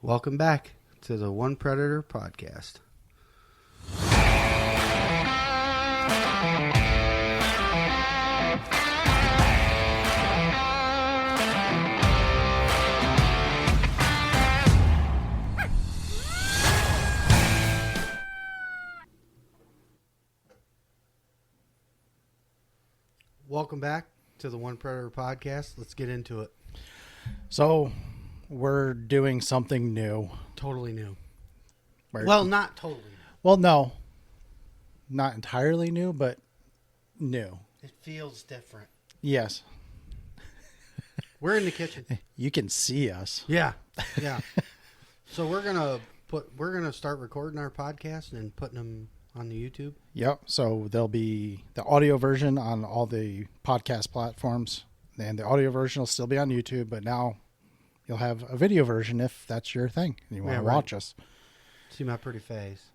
Welcome back to the One Predator podcast. Welcome back to the One Predator podcast. Let's get into it. So, we're doing something new. Totally new. We're- Well, not totally new. Well, no. Not entirely new, but new. It feels different. Yes. We're in the kitchen. You can see us. Yeah. Yeah. So we're gonna start recording our podcast and putting them on the YouTube. Yep. So, there'll be the audio version on all the podcast platforms, and the audio version will still be on YouTube, but now you'll have a video version if that's your thing and you want to watch us. See my pretty face.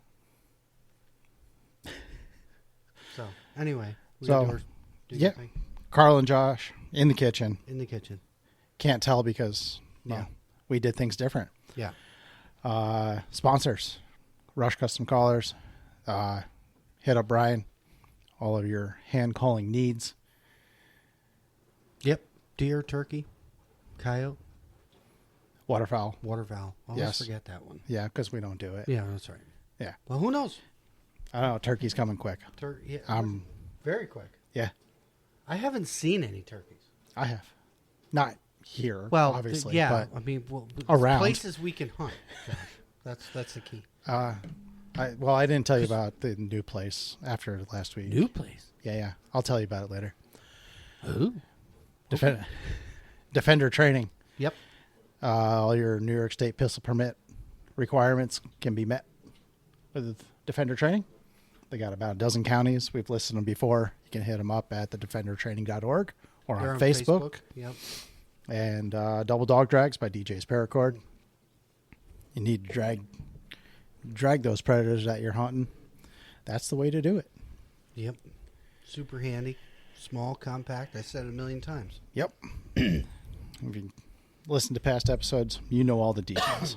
So, anyway. Do your thing. Carl and Josh in the kitchen. In the kitchen. Can't tell because we did things different. Yeah. Sponsors. Rush Custom Collars. Hit up Brian. All of your hand calling needs. Yep. Deer, turkey, coyote. Waterfowl. Waterfowl. I always forget that one. Yeah, because we don't do it. Yeah, that's right. Yeah. Well, who knows? I don't know. Turkey's coming quick. Very quick. Yeah. I haven't seen any turkeys. I have. Not here, well, obviously. Yeah. But I mean, around. Places we can hunt, Josh. That's the key. I didn't tell you about the new place after last week. New place? Yeah. I'll tell you about it later. Ooh. Defender training. Yep. All your New York State pistol permit requirements can be met with Defender training. They got about a dozen counties. We've listed them before. You can hit them up at thedefendertraining.org or on Facebook. Yep. And Double Dog Drags by DJ's Paracord. You need to drag those predators that you're hunting. That's the way to do it. Yep. Super handy. Small, compact. I said it a million times. Yep. If you listen to past episodes, you know all the details.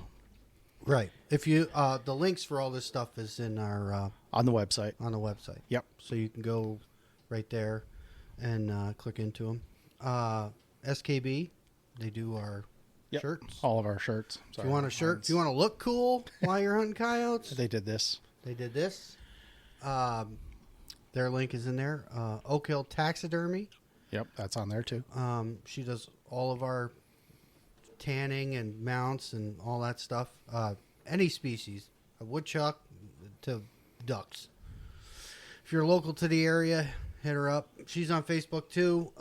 Right. If you the links for all this stuff is in our on the website. On the website. Yep. So you can go right there and click into them. SKB, they do our shirts. All of our shirts. If you want a shirt, if you want to look cool while you're hunting coyotes, they did this. Their link is in there. Oak Hill Taxidermy. Yep, that's on there too. She does all of our tanning and mounts and all that stuff. Any species, a woodchuck to ducks. If you're local to the area, hit her up. She's on Facebook too.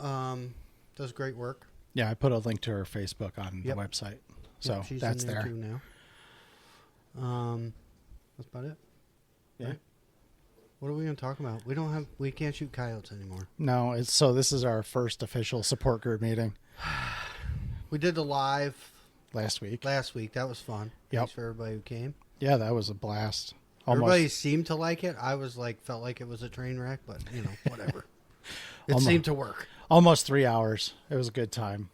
Does great work. Yeah, I put a link to her Facebook on the website, so she's that's in there there. too now. That's about it. Yeah. Right? What are we going to talk about? We can't shoot coyotes anymore. No, this is our first official support group meeting. We did the live last week. That was fun. Yep. Thanks for everybody who came. Yeah, that was a blast. Everybody seemed to like it. I was felt like it was a train wreck, but whatever. It seemed to work. Almost 3 hours. It was a good time.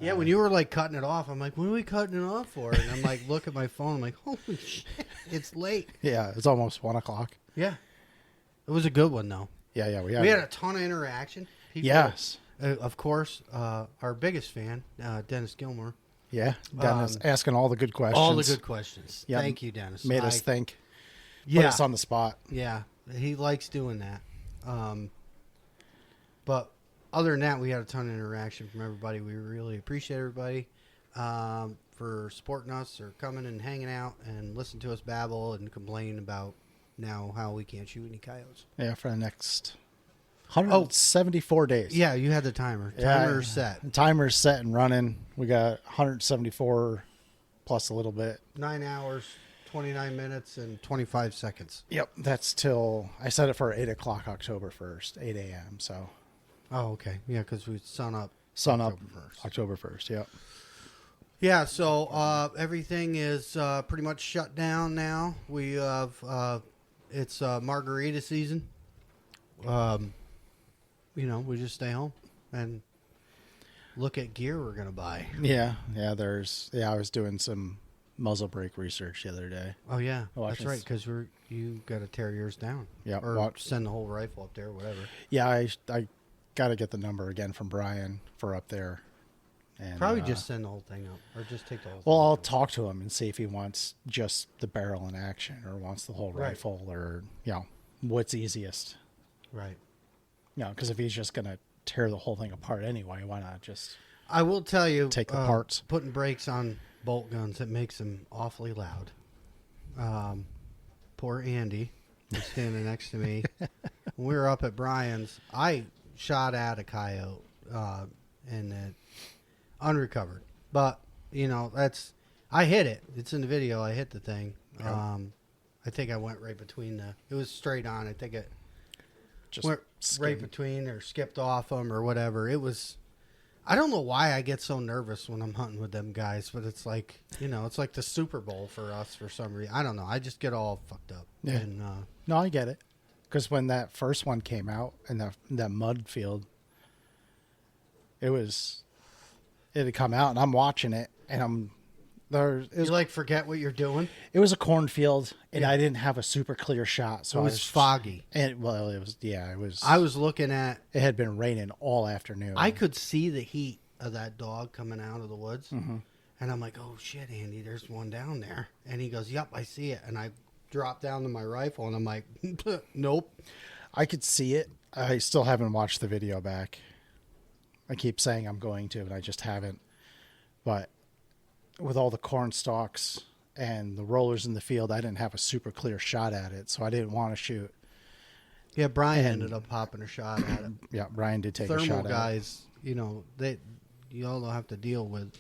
Yeah, when you were cutting it off, I'm like, what are we cutting it off for? And I'm look at my phone. I'm like, holy shit, it's late. Yeah, it's almost 1 o'clock. Yeah. It was a good one, though. Yeah, we had a ton of interaction. People, yes. Of course, our biggest fan, Dennis Gilmore. Yeah, Dennis asking all the good questions. All the good questions. Yep. Thank you, Dennis. Made us think. Put us on the spot. Yeah, he likes doing that. But other than that, we had a ton of interaction from everybody. We really appreciate everybody for supporting us or coming and hanging out and listening to us babble and complain about now how we can't shoot any coyotes. Yeah, for the next 174 days. Yeah, you had the timer. Timer's set. The timer's set and running. We got 174 plus a little bit. 9 hours, 29 minutes, and 25 seconds. Yep, that's till, I set it for 8 o'clock October 1st, 8 a.m., so. Oh, okay. Yeah, because we sun up October 1st, yep. Yeah, so everything is pretty much shut down now. We have, it's margarita season. We just stay home and look at gear we're going to buy. Yeah, I was doing some muzzle brake research the other day. Oh yeah, Watching that's right. Because you got to tear yours down. Yeah, or send the whole rifle up there, whatever. Yeah, I got to get the number again from Brian for up there. And, probably just send the whole thing up, or just take the whole. Well, thing I'll up. talk to him and see if he wants just the barrel in action or wants the whole rifle, or what's easiest. Right. Because if he's just gonna tear the whole thing apart anyway, why not just? I will tell you, take the parts. Putting brakes on bolt guns, it makes them awfully loud. Poor Andy was standing next to me. When we were up at Brian's, I shot at a coyote, and it unrecovered. But, I hit it. It's in the video. I hit the thing. Yep. I think I went right between it was straight on. I think it Just went right between or skipped off them or whatever. It was, I don't know why I get so nervous when I'm hunting with them guys, but it's like, it's like the Super Bowl for us for some reason. I don't know. I just get all fucked up. Yeah. And, No, I get it. Because when that first one came out in that mud field, it had come out, and I'm watching it, and you forget what you're doing. It was a cornfield, and I didn't have a super clear shot, so it was foggy. And it was. I was looking at. It had been raining all afternoon. I could see the heat of that dog coming out of the woods, and I'm like, "Oh shit, Andy, there's one down there." And he goes, "Yep, I see it." And I dropped down to my rifle, and I'm like, "Nope." I could see it. I still haven't watched the video back. I keep saying I'm going to, and I just haven't. But with all the corn stalks and the rollers in the field, I didn't have a super clear shot at it, so I didn't want to shoot. Yeah, Brian ended up popping a shot at it. Yeah, Brian did take a shot at it. Thermal guys, you all don't have to deal with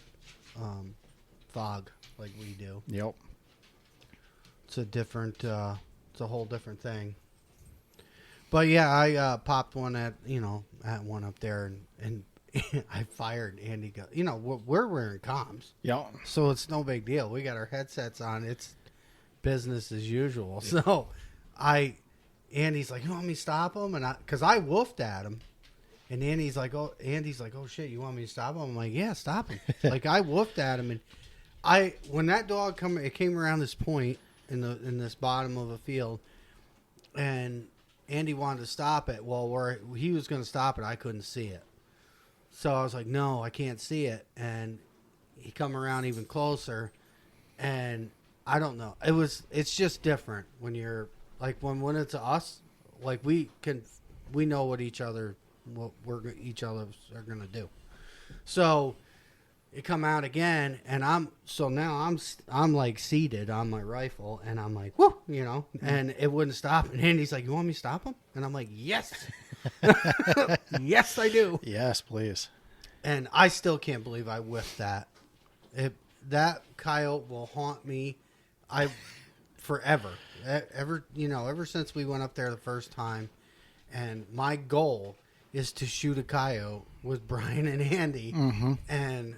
fog like we do. Yep. It's it's a whole different thing. But yeah, I popped one at one up there, and I fired. Andy we're wearing comms. Yeah. So it's no big deal. We got our headsets on. It's business as usual. So Andy's like, "You want me to stop him?" And because I woofed at him, and Andy's like, "Oh shit, you want me to stop him?" I'm like, "Yeah, stop him." Like I woofed at him, and when that dog came around this point in this bottom of a field, and Andy wanted to stop it. Well, where he was going to stop it, I couldn't see it. So I was like, "No, I can't see it." And he come around even closer, and I don't know. It's just different when you're like when it's us. Like we know what each other are going to do. So it come out again, and I'm like seated on my rifle, and I'm like, whoo, and it wouldn't stop. And Andy's like, "You want me to stop him?" And I'm like, "Yes." Yes, I do. Yes, please. And I still can't believe I whiffed that. That coyote will haunt me forever. Ever since we went up there the first time. And my goal is to shoot a coyote with Brian and Andy. Mm-hmm. And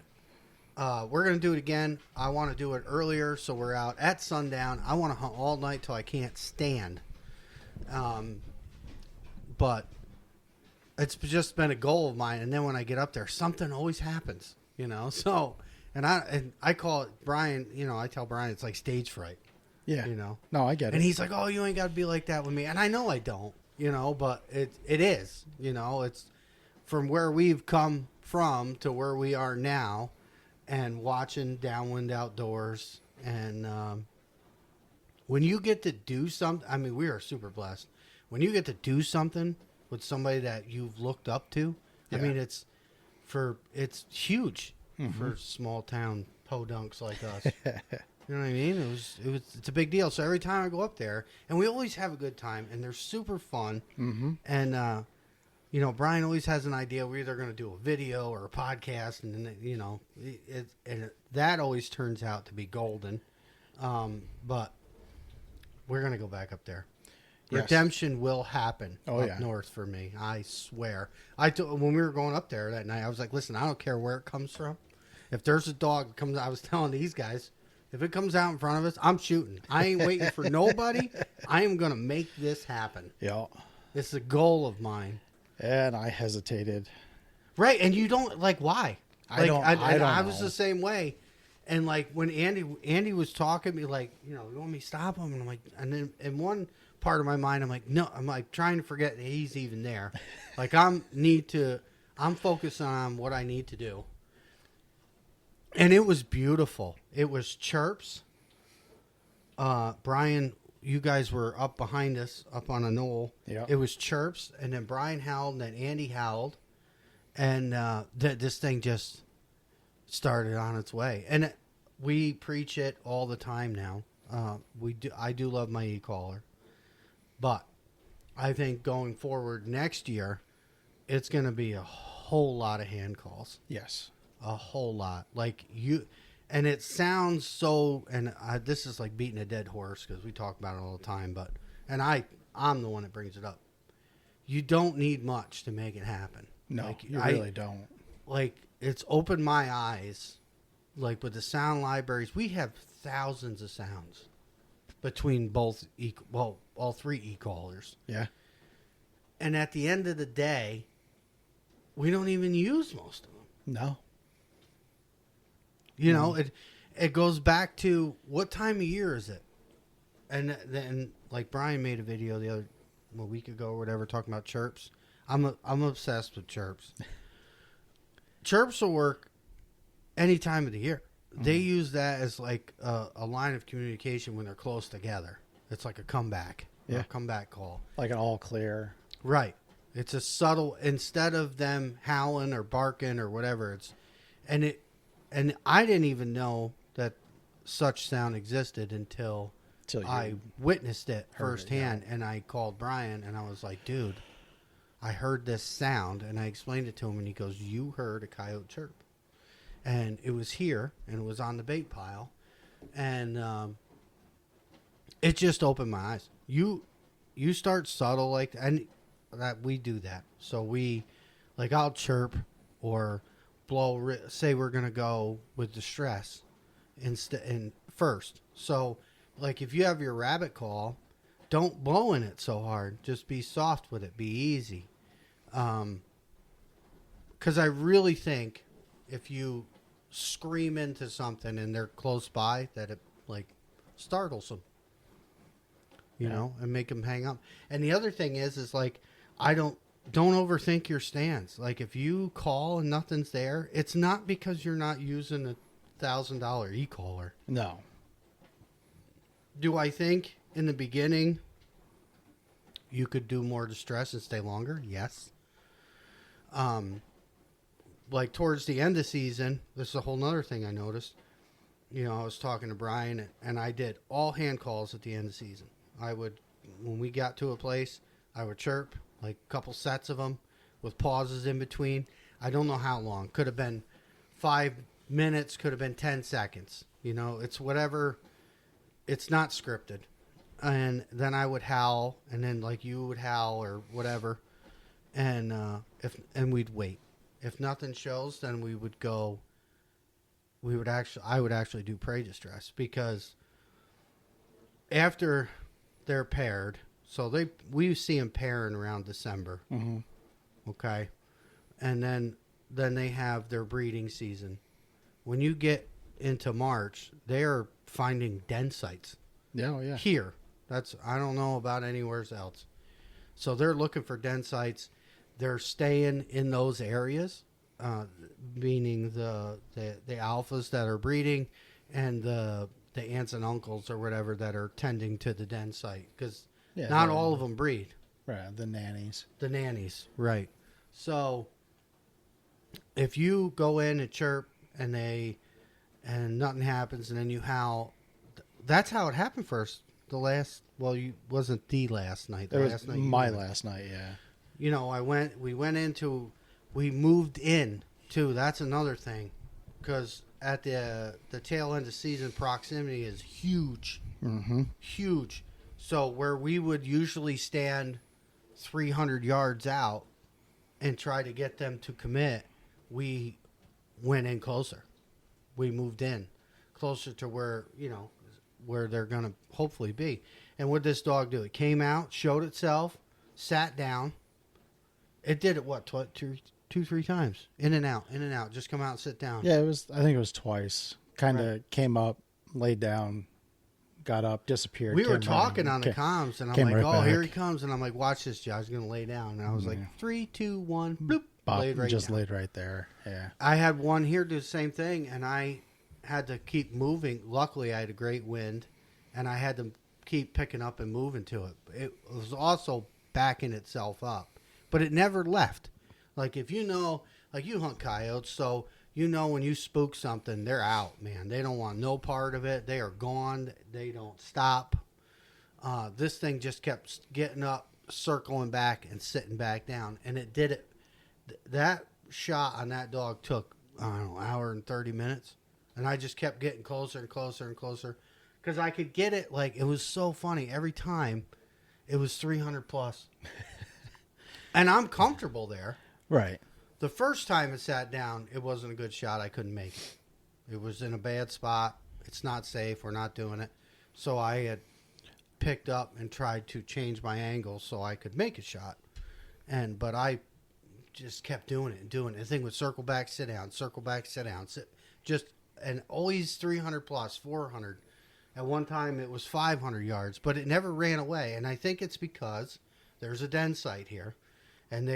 we're going to do it again. I want to do it earlier, so we're out at sundown. I want to hunt all night till I can't stand. But it's just been a goal of mine. And then when I get up there, something always happens, So, and I call it Brian. I tell Brian it's like stage fright. Yeah. No, I get it. And he's like, "Oh, you ain't got to be like that with me." And I know I don't. But it is, it's from where we've come from to where we are now, and watching Downwind Outdoors. And when you get to do something, I mean, we are super blessed. When you get to do something with somebody that you've looked up to, yeah. I mean, it's huge for small town podunks like us. You know what I mean? It's a big deal. So every time I go up there, and we always have a good time, and they're super fun. Mm-hmm. And Brian always has an idea. We're either going to do a video or a podcast, and then that always turns out to be golden. But we're going to go back up there. Yes. Redemption will happen up north for me. I swear. When we were going up there that night, I was like, "Listen, I don't care where it comes from. If there's a dog that comes," I was telling these guys, if it comes out in front of us, I'm shooting. I ain't waiting for nobody. I am going to make this happen. Yeah. It's a goal of mine. And I hesitated. Right, and you don't, why? I don't I know. was the same way. And like when Andy was talking to me, like, you want me to stop him? And I'm like, and then in one part of my mind, I'm like, no, I'm like trying to forget that he's even there. Like I'm focusing on what I need to do. And it was beautiful. It was chirps. Brian, you guys were up behind us, up on a knoll. Yeah. It was chirps, and then Brian howled, and then Andy howled, and this thing just started on its way. And we preach it all the time now. I do love my e-caller, but I think going forward next year, it's going to be a whole lot of hand calls. Yes. A whole lot. Like you, and it sounds so, and this is like beating a dead horse because we talk about it all the time, but, and I'm the one that brings it up. You don't need much to make it happen. No, like, you really don't. Like, it's opened my eyes. Like, with the sound libraries, we have thousands of sounds between both, all three e-callers. Yeah. And at the end of the day, we don't even use most of them. No. You know, it goes back to what time of year is it? And then, like, Brian made a video a week ago or whatever talking about chirps. I'm obsessed with chirps. Chirps will work any time of the year. Mm-hmm. They use that as like a line of communication when they're close together. It's like a comeback. Yeah. A comeback call. Like an all clear. Right. It's a subtle, instead of them howling or barking or whatever, and I didn't even know that such sound existed until I witnessed it firsthand. And I called Brian and I was like, dude, I heard this sound, and I explained it to him, and he goes, you heard a coyote chirp. And it was here, and it was on the bait pile, and it just opened my eyes. You start subtle like that, and that we do that. So I'll chirp or blow, say we're going to go with distress and first. So, like, if you have your rabbit call, don't blow in it so hard. Just be soft with it. Be easy. Because I really think if you scream into something and they're close by, that it, like, startles them. You know, and make them hang up. And the other thing is like, don't overthink your stands. Like, if you call and nothing's there, it's not because you're not using a $1,000 e-caller. No. Do I think in the beginning you could do more distress and stay longer? Yes. Like towards the end of the season, this is a whole nother thing I noticed. You know, I was talking to Brian, and I did all hand calls at the end of the season. When we got to a place, I would chirp, like a couple sets of them with pauses in between. I don't know how long. Could have been 5 minutes, could have been 10 seconds. You know, it's whatever. It's not scripted. And then I would howl, and then like you would howl or whatever. And we'd wait. If nothing shows, then we would go. I would actually do prey distress, because after they're paired, so we see them pairing around December. Mm-hmm. Okay, and then they have their breeding season. When you get into March, they are finding den sites. Yeah, oh yeah. Here, I don't know about anywhere else. So they're looking for den sites. They're staying in those areas, meaning the alphas that are breeding, and the aunts and uncles or whatever that are tending to the den site, because not all of them breed. Right, the nannies. The nannies, right. So if you go in and chirp and nothing happens, and then you howl, that's how it happened first. Wasn't the last night. It was my last night, yeah. You know, we moved in too. That's another thing, because at the tail end of season, proximity is huge. Mm-hmm. Huge. So where we would usually stand 300 yards out and try to get them to commit, we went in closer. We moved in closer to where they're going to hopefully be. And what did this dog do? It came out, showed itself, sat down. It did it, two, 3 times? In and out. Just come out and sit down. Yeah, I think it was twice. kind of came up, laid down, got up, disappeared. We were came talking running, on the comms, and I'm came like, right "Oh, here back. he comes!" And I'm like, "Watch this, Josh. He's gonna lay down." And I was like, 3, 2, 1, bloop, Bop, laid right just down. laid right there. Yeah. I had one here do the same thing, and I had to keep moving. Luckily, I had a great wind, and I had to keep picking up and moving to it. It was also backing itself up, but it never left. Like, if you know, like you hunt coyotes, so you know when you spook something, they're out, man. They don't want no part of it. They are gone. They don't stop. This thing just kept getting up, circling back, and sitting back down, and it did it. That shot on that dog took, I don't know, an hour and 30 minutes. And I just kept getting closer and closer and closer. Because I could get it, like, it was so funny. Every time, it was 300 plus. And I'm comfortable there. Right. The first time it sat down, it wasn't a good shot. I couldn't make it. It was in a bad spot. It's not safe. We're not doing it. So I had picked up and tried to change my angle so I could make a shot. But I just kept doing it and doing it. The thing would circle back, sit down, circle back, sit down. And always 300 plus, 400. At one time, it was 500 yards, but it never ran away. And I think it's because there's a den site here. And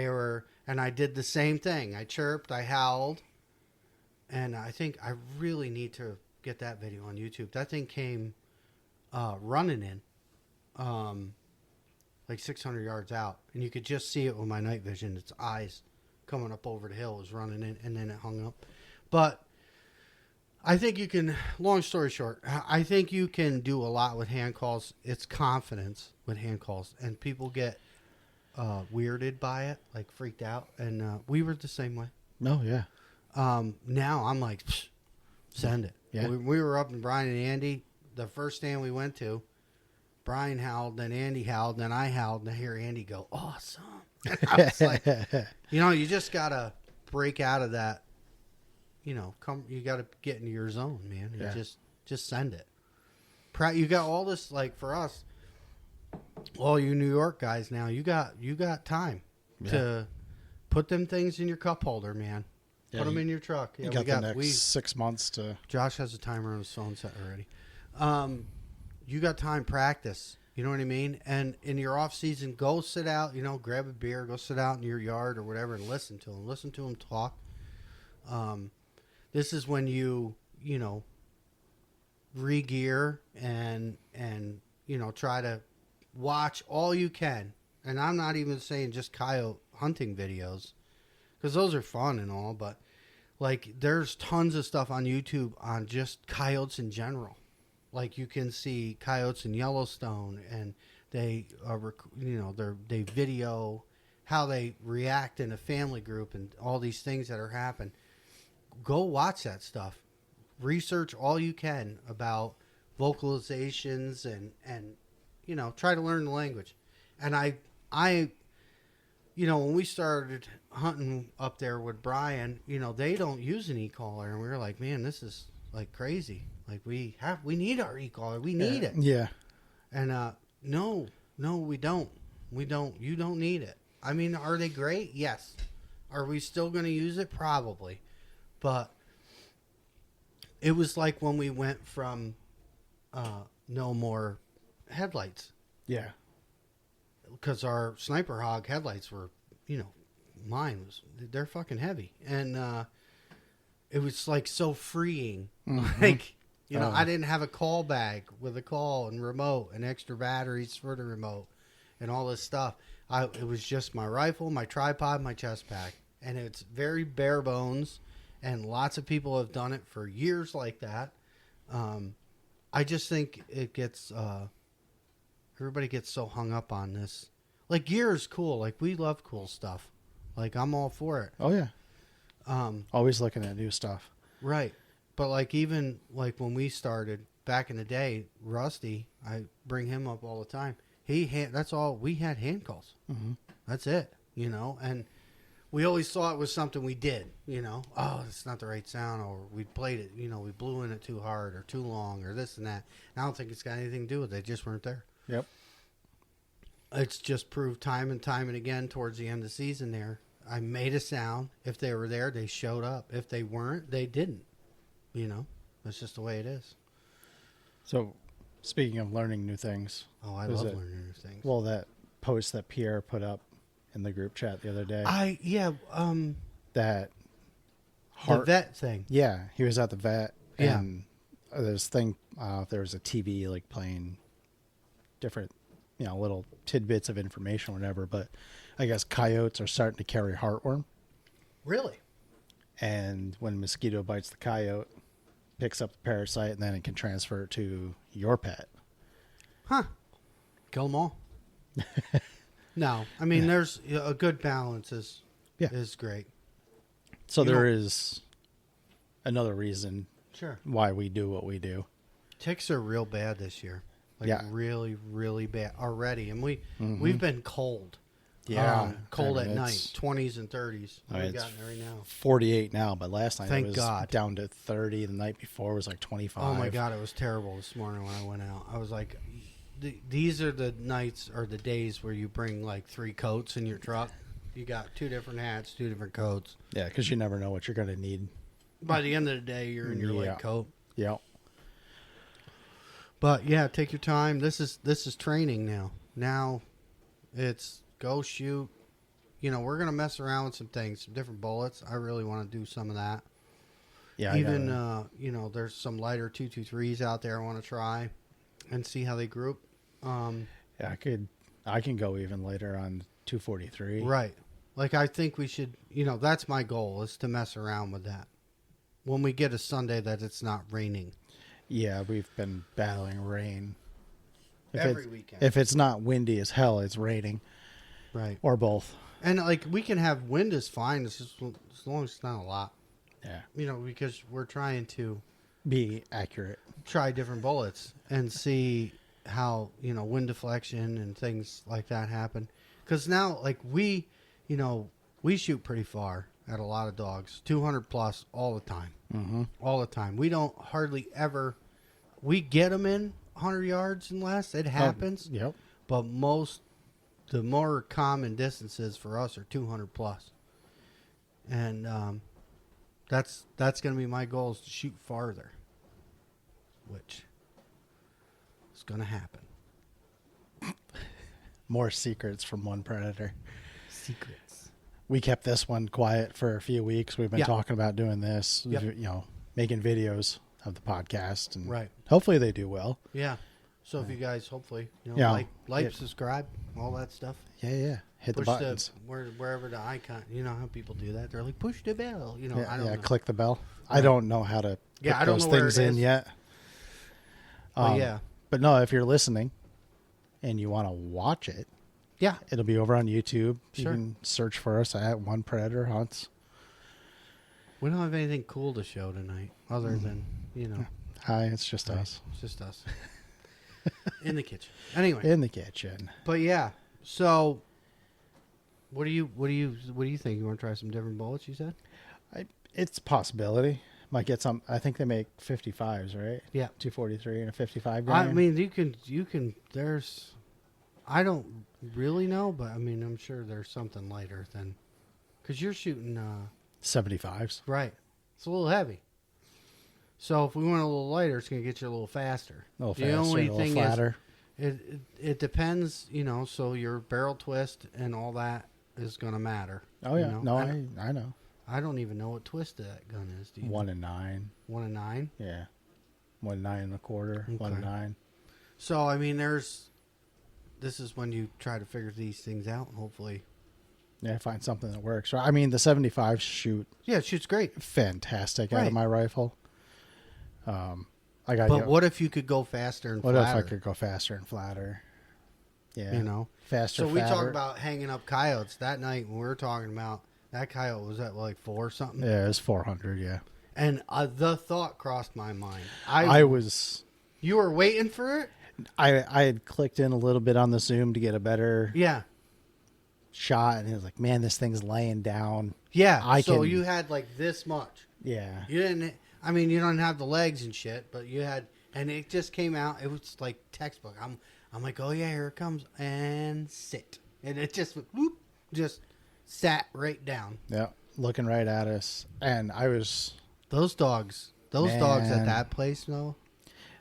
I did the same thing. I chirped, I howled. And I think I really need to get that video on YouTube. That thing came running in, like 600 yards out. And you could just see it with my night vision. Its eyes coming up over the hill was running in, and then it hung up. But I think you can, long story short, I think you can do a lot with hand calls. It's confidence with hand calls. And people get weirded by it, like freaked out. And we were the same way. No, yeah. Now I'm like, send it. Yeah. We were up in Brian and Andy. The first stand we went to, Brian howled, then Andy howled, then I howled, and I hear Andy go, awesome. And I was like, you just got to break out of that. You got to get into your zone, man. Yeah. Just send it. You got all this, like, for us, all you New York guys now, you got time to put them things in your cup holder, man. Yeah, Put them in your truck. Yeah, you got the next 6 months to... Josh has a timer on his phone set already. You got time, practice. You know what I mean? And in your off season, go sit out, grab a beer, go sit out in your yard or whatever and listen to them. Listen to them talk. This is when you re-gear and try to watch all you can. And I'm not even saying just coyote hunting videos, because those are fun and all, but like there's tons of stuff on YouTube on just coyotes in general. Like you can see coyotes in Yellowstone, and they they video how they react in a family group and all these things that are happening. Go watch that stuff. Research all you can about vocalizations and try to learn the language. And I when we started hunting up there with Brian, they don't use an e-collar, and we were like, man, this is like crazy. Like we need our e-collar. We need it. Yeah. And no, we don't. We don't. You don't need it. I mean, are they great? Yes. Are we still going to use it? Probably. But it was like when we went from no more headlights. Yeah. Because our Sniper Hog headlights were, they're fucking heavy. And it was like so freeing. Mm-hmm. Like, I didn't have a call bag with a call and remote and extra batteries for the remote and all this stuff. It was just my rifle, my tripod, my chest pack. And it's very bare bones. And lots of people have done it for years like that. I just think it gets... everybody gets so hung up on this. Like, gear is cool. Like, we love cool stuff. Like, I'm all for it. Oh, yeah. Always looking at new stuff. Right. But, like, even, like, when we started back in the day, Rusty, I bring him up all the time. That's all. We had hand calls. Mm-hmm. That's it, And we always thought it was something we did, Oh, it's not the right sound, or we played it, we blew in it too hard or too long or this and that. And I don't think it's got anything to do with it. They just weren't there. Yep. It's just proved time and again towards the end of the season there. I made a sound. If they were there, they showed up. If they weren't, they didn't. That's just the way it is. So, speaking of learning new things. Oh, I love learning new things. Well, that post that Pierre put up in the group chat the other day. That the vet thing. Yeah, he was at the vet. Yeah. And this thing, there was a TV like playing different, little tidbits of information or whatever. But I guess coyotes are starting to carry heartworm. Really? And when a mosquito bites the coyote, picks up the parasite, and then it can transfer it to your pet. Huh. Kill them all. No. I mean, there's a good balance is great. So there is another reason Sure. why we do what we do. Ticks are real bad this year. Like really, really bad already. And we've been cold. Yeah. Cold at night, 20s and 30s. We've It's gotten it right now. 48 now, but last night Thank it was God. down to 30. The night before was like 25. Oh my God, it was terrible this morning when I went out. I was like, these are the nights or the days where you bring like 3 coats in your truck. You got 2 different hats, 2 different coats. Yeah, because you never know what you're going to need. By the end of the day, you're in your light coat. Yeah. But yeah, take your time. This is training now. Now it's go shoot. We're going to mess around with some things, some different bullets. I really want to do some of that. Yeah. Even, there's some lighter 223s out there I want to try and see how they group. Yeah, I can go even later on 243. Right. Like, I think we should, that's my goal is to mess around with that. When we get a Sunday that it's not raining. Yeah, we've been battling rain. Every weekend. If it's not windy as hell, it's raining. Right. Or both. And, like, we can have wind is fine as long as it's not a lot. Yeah. Because we're trying to be accurate. Try different bullets and see how, wind deflection and things like that happen. Because now, like, we shoot pretty far at a lot of dogs, 200 plus all the time. Mm-hmm. All the time. We don't hardly ever, we get them in 100 yards and less. It happens. Yep. But the more common distances for us are 200 plus. And that's going to be my goal is to shoot farther, which is going to happen. More secrets from one predator. Secrets. We kept this one quiet for a few weeks. We've been talking about doing this, Yep. Making videos of the podcast, and right. Hopefully they do well. Yeah. So if you guys hopefully like, subscribe, all that stuff. Yeah. Hit push the buttons. Wherever the icon. You know how people do that? They're like push the bell. I don't know. Click the bell. Right. I don't know how to put I don't those know where things it in is. yet. But But no, if you're listening and you want to watch it, it'll be over on YouTube. Sure. You can search for us at One Predator Hunts. We don't have anything cool to show tonight, other than Hi, it's just us It's just us in the kitchen. Anyway, in the kitchen. but yeah. So, what do you think? You want to try some different bullets? You said. It's a possibility. Might get some. I think they make 55s, right? Yeah. 243 and a 55 I grain. mean, you can. There's. I don't really know, but I mean, I'm sure there's something lighter than, because you're shooting 75s. right. It's a little heavy. So if we went a little lighter, it's going to get you a little faster. A little The faster, only a little thing flatter. it depends, so your barrel twist and all that is going to matter. Oh yeah, I know. I don't even know what twist that gun is. Do you? 1 and 9. 1 and 9. Yeah, 1 9 and a quarter. Okay. 1 and 9. So I mean, this is when you try to figure these things out. Hopefully, Find something that works. I mean, the 75s shoot. Yeah, it shoots great. Fantastic out of my rifle. But what if you could go faster and flatter? What if I could go faster and flatter? Yeah, faster. So we fatter. talked about hanging up coyotes that night when we were talking about that coyote was at like 4 or something. Yeah, it was 400. Yeah, and the thought crossed my mind. You were waiting for it. I had clicked in a little bit on the zoom to get a better shot, and it was like, man, this thing's laying down. Yeah, you had like this much. Yeah, you didn't. I mean, you don't have the legs and shit, but you had, and it just came out. It was like textbook. I'm like, oh yeah, here it comes, and sit, and it just whoop, just sat right down. Yeah, looking right at us, and I was. Those dogs Those dogs at Man. that place, no,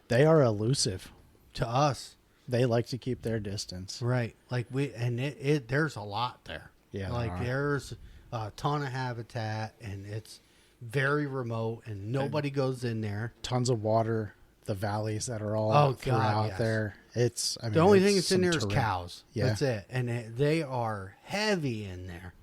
They are elusive. to us, They like to keep their distance. right? Like there's a lot there. Yeah, like there's a ton of habitat, and it's very remote, and nobody goes in there. Tons of water. The valleys that are all throughout yes. there. It's The only thing that's some in there is terrain. cows. Yeah. That's it, and they are heavy in there.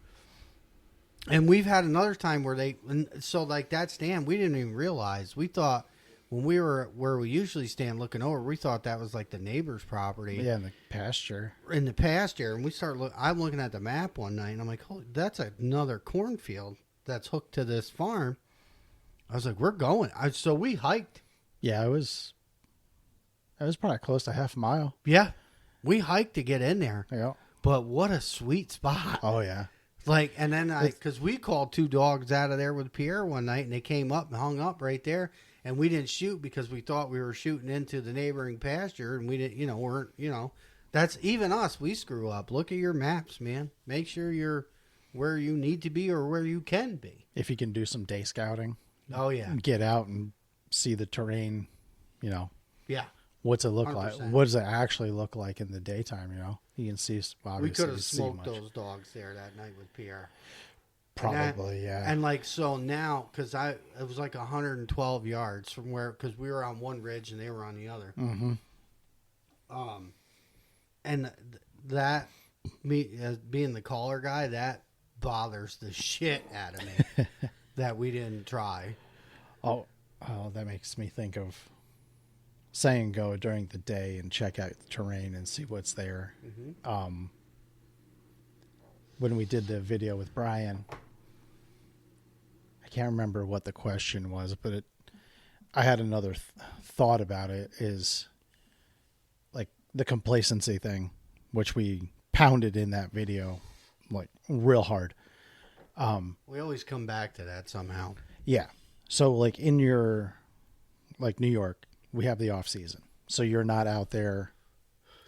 And we've had another time where like that stand, we didn't even realize. We thought when we were where we usually stand looking over, we thought that was like the neighbor's property. Yeah, in the pasture. In the pasture, and I'm looking at the map one night, and I'm like, "Holy, that's another cornfield that's hooked to this farm." I was like, "We're going." So we hiked. Yeah, it was probably close to half a mile. Yeah, we hiked to get in there. Yeah. But what a sweet spot! Oh yeah. Like, and then because we called 2 dogs out of there with Pierre one night, and they came up and hung up right there, and we didn't shoot because we thought we were shooting into the neighboring pasture, and we didn't, weren't, that's even us. We screw up. Look at your maps, man. Make sure you're where you need to be or where you can be. If you can do some day scouting. Oh yeah, Get out and see the terrain, yeah. what's it look like? 100%. What does it actually look like in the daytime, You can see, obviously. We could have see smoked much. those dogs there that night with Pierre. Probably, yeah. And like, so now, because it was like 112 yards from because we were on one ridge and they were on the other. Mm-hmm. And that, me as being the caller guy, that bothers the shit out of me that we didn't try. Oh, that makes me think of saying go during the day and check out the terrain and see what's there. Mm-hmm. When we did the video with Brian, I can't remember what the question was, but I had another thought about it, is like the complacency thing, which we pounded in that video like real hard. We always come back to that somehow. Yeah. So like in like New York, we have the off season. So you're not out there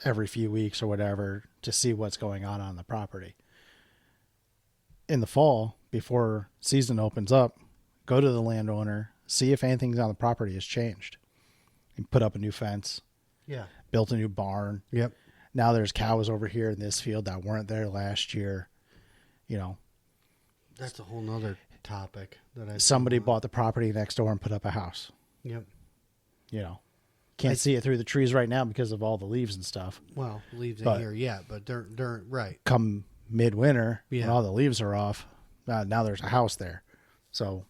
every few weeks or whatever to see what's going on the property. In the fall, before season opens up, go to the landowner, see if anything on the property has changed. And put up a new fence, Yeah. built a new barn. Yep. Now there's cows over here in this field that weren't there last year. That's a whole nother topic that Somebody bought the property next door and put up a house. Yep. Can't see it through the trees right now because of all the leaves and stuff. Well, leaves But- in here yet, but they're right. Come midwinter, when Yeah. all the leaves are off, now there's a house there. So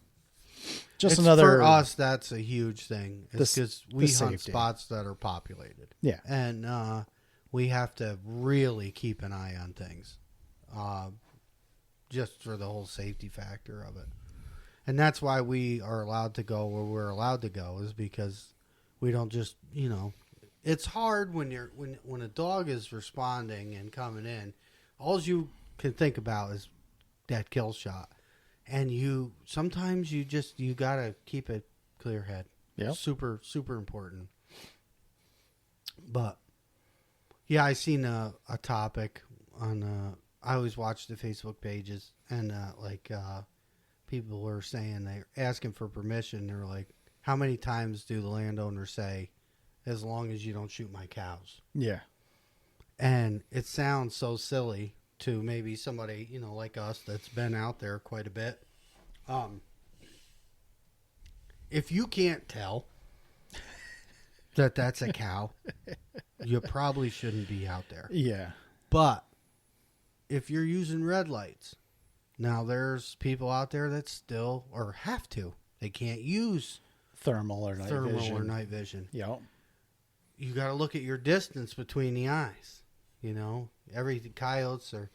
just It's another for us. That's a huge thing. It's because we the hunt safety. spots that are populated. Yeah. And we have to really keep an eye on things, just for the whole safety factor of it. And that's why we are allowed to go where we're allowed to go, is because we don't just, it's hard when when a dog is responding and coming in. All you can think about is that kill shot, and sometimes you gotta keep a clear head. Yep. Super important. But yeah, I seen a topic on. I always watch the Facebook pages, and people were saying, they're asking for permission. They're like, "How many times do the landowners say, as long as you don't shoot my cows?" Yeah. And it sounds so silly to maybe somebody, like us that's been out there quite a bit. If you can't tell that that's a cow, you probably shouldn't be out there. Yeah. But if you're using red lights, now there's people out there that still, or have to, they can't use Thermal or night vision. Yep. You got to look at your distance between the eyes. Every coyotes are,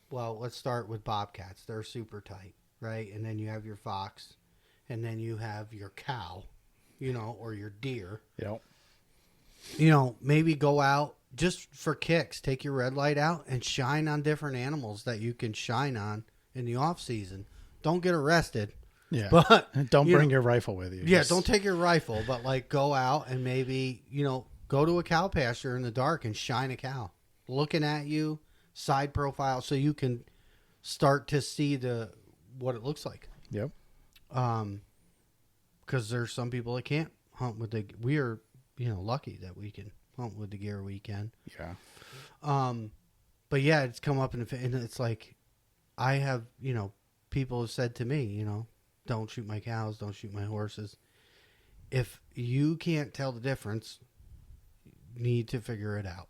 well, let's start with bobcats. They're super tight, right? And then you have your fox, and then you have your cow, or your deer. Yep. Maybe go out just for kicks. Take your red light out and shine on different animals that you can shine on in the off season. Don't get arrested. Yeah. But don't bring your rifle with you. Yeah, Just- don't take your rifle, but go out and maybe, go to a cow pasture in the dark and shine a cow looking at you, side profile, so you can start to see what it looks like. Yep. because there's some people that can't hunt with the. We are, lucky that we can hunt with the gear we can. Yeah. But yeah, it's come up and it's like, I have, people have said to me, don't shoot my cows, don't shoot my horses. If you can't tell the difference, you need to figure it out.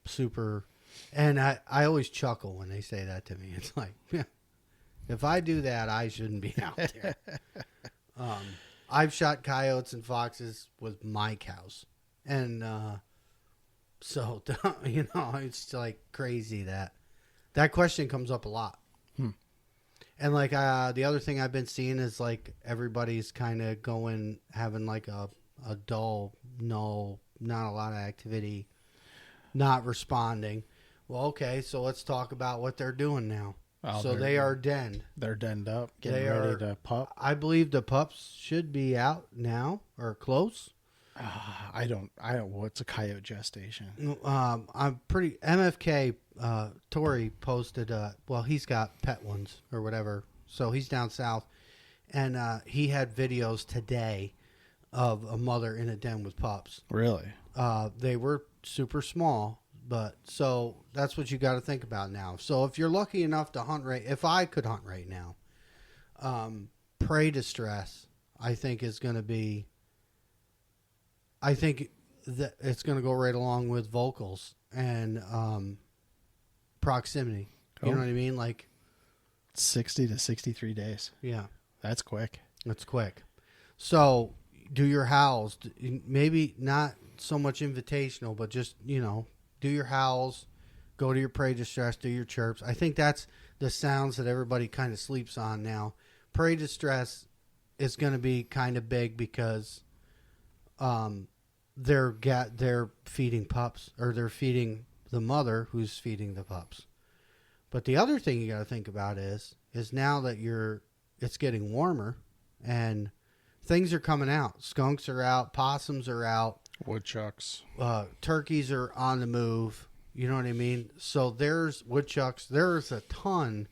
Super. And I always chuckle when they say that to me. It's like, yeah, if I do that, I shouldn't be out there. I've shot coyotes and foxes with my cows. And so, it's like crazy that question comes up a lot. And like the other thing I've been seeing is like everybody's kind of having like a dull, no, not a lot of activity, not responding. Well, okay, so let's talk about what they're doing now. Well, so they are denned. They're denned up, getting ready to pup. I believe the pups should be out now or close. I don't. What's a coyote gestation? I'm pretty. MFK Tori posted. He's got pet ones or whatever, so he's down south, and he had videos today of a mother in a den with pups. Really? They were super small, but so that's what you got to think about now. So if you're lucky enough to hunt if I could hunt right now, prey distress, I think is going to be. I think that it's going to go right along with vocals and proximity. You know what I mean? Like 60 to 63 days. Yeah. That's quick. That's quick. So do your howls. Maybe not so much invitational, but just, do your howls. Go to your prey distress. Do your chirps. I think that's the sounds that everybody kind of sleeps on now. Prey distress is going to be kind of big because they're feeding pups, or they're feeding the mother who's feeding the pups. But the other thing you got to think about is now that it's getting warmer and things are coming out. Skunks are out, possums are out, woodchucks, turkeys are on the move. You know what I mean? So there's woodchucks. There's a ton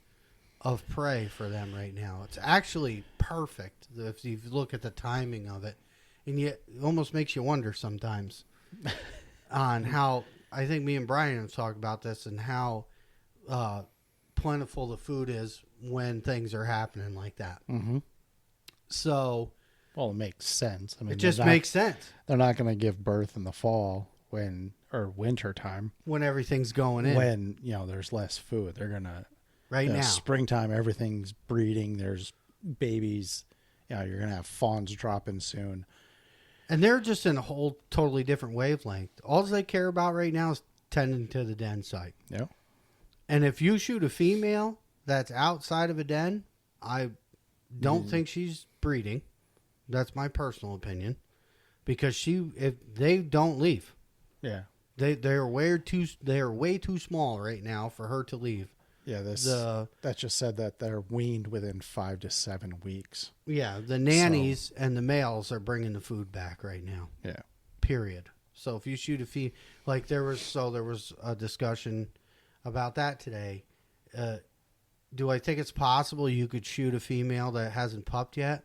of prey for them right now. It's actually perfect if you look at the timing of it. And yet, it almost makes you wonder sometimes on how, I think me and Brian have talked about this, and how plentiful the food is when things are happening like that. Mm-hmm. So, well, it makes sense. I mean, it just makes sense. They're not going to give birth in the fall or winter time when everything's going in. When there's less food, they're gonna now. Springtime, everything's breeding. There's babies. You're gonna have fawns dropping soon. And they're just in a whole totally different wavelength. All they care about right now is tending to the den site. Yeah. And if you shoot a female that's outside of a den, I don't think she's breeding. That's my personal opinion. Because if they don't leave. Yeah. They are way too small right now for her to leave. Yeah, that just said that they're weaned within 5 to 7 weeks. Yeah, the nannies and the males are bringing the food back right now. Yeah. Period. So if you shoot a female, like there was a discussion about that today. Do I think it's possible you could shoot a female that hasn't pupped yet?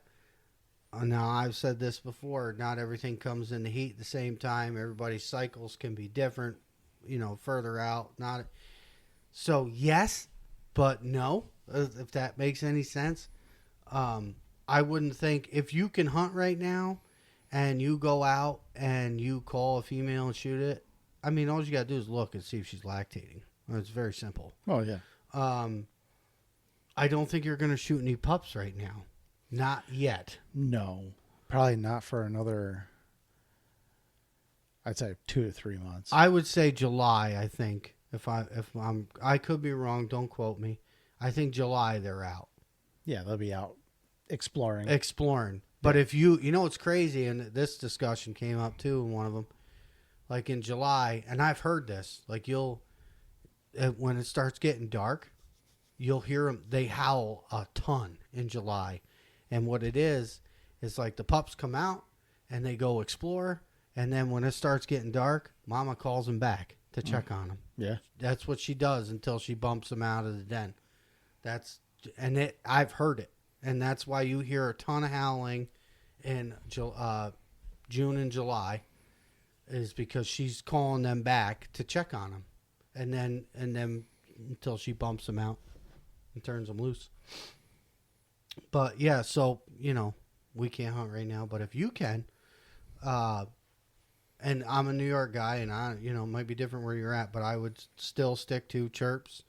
Now, I've said this before. Not everything comes in the heat at the same time. Everybody's cycles can be different, further out. So, yes, but no, if that makes any sense. I wouldn't think, if you can hunt right now and you go out and you call a female and shoot it, I mean, all you got to do is look and see if she's lactating. It's very simple. Oh, yeah. I don't think you're going to shoot any pups right now. Not yet. No. Probably not for another, I'd say 2 to 3 months. I would say July, I think. I could be wrong, don't quote me. I think July they're out. Yeah, they'll be out exploring. But if it's crazy, and this discussion came up too in one of them. Like in July, and I've heard this, like when it starts getting dark, you'll hear them, they howl a ton in July. And what it is like the pups come out and they go explore, and then when it starts getting dark, mama calls them back to check on them. Yeah. That's what she does until she bumps them out of the den. I've heard it. And that's why you hear a ton of howling in June and July is because she's calling them back to check on them, and then until she bumps them out and turns them loose. But yeah, so we can't hunt right now, but if you can, and I'm a New York guy, and I it might be different where you're at, but I would still stick to chirps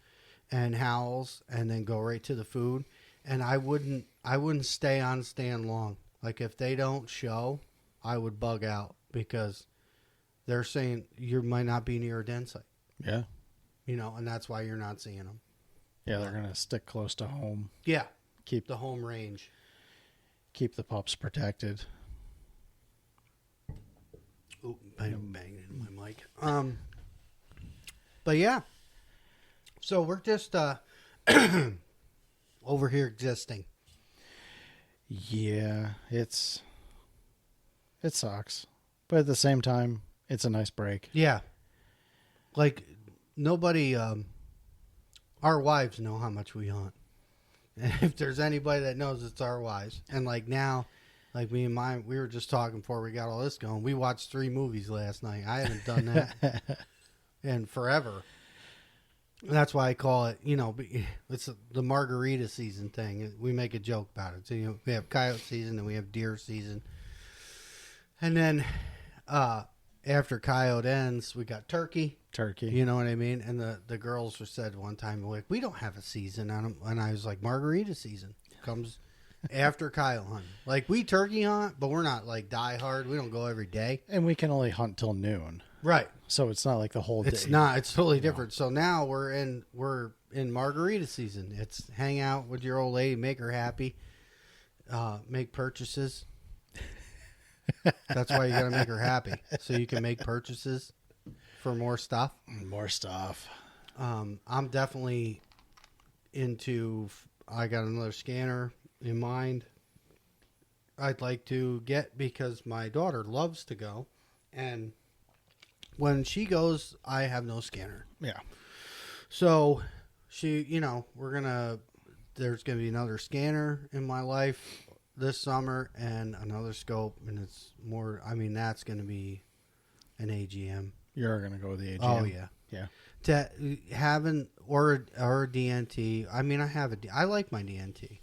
and howls, and then go right to the food. And I wouldn't stay on stand long. Like if they don't show, I would bug out because they're saying you might not be near a den site. Yeah. And that's why you're not seeing them. Yeah, they're going to stick close to home. Yeah. Keep the home range. Keep the pups protected. Ooh, banging into my mic. But yeah. So we're just over here existing. Yeah, it sucks. But at the same time, it's a nice break. Yeah. Like nobody our wives know how much we hunt. And if there's anybody that knows, it's our wives. And like now, like me and mine, we were just talking before we got all this going. We watched 3 movies last night. I haven't done that in forever. And that's why I call it, it's the margarita season thing. We make a joke about it. So, we have coyote season and we have deer season. And then after coyote ends, we got turkey. You know what I mean? And the girls said one time, like, we don't have a season on them. And I was like, margarita season comes after coyote hunt. Like, we turkey hunt, but we're not like die hard. We don't go every day. And we can only hunt till noon. Right. So it's not like the whole day. It's not. It's totally different. So now we're in margarita season. It's hang out with your old lady, make her happy, make purchases. That's why you got to make her happy, so you can make purchases for more stuff. I'm definitely into. I got another scanner in mind. I'd like to get because my daughter loves to go, and when she goes, I have no scanner. Yeah. So she, there's going to be another scanner in my life this summer and another scope. And it's more, that's going to be an AGM. You're going to go with the AGM. Oh yeah. Yeah. To having, or a DNT. I like my DNT.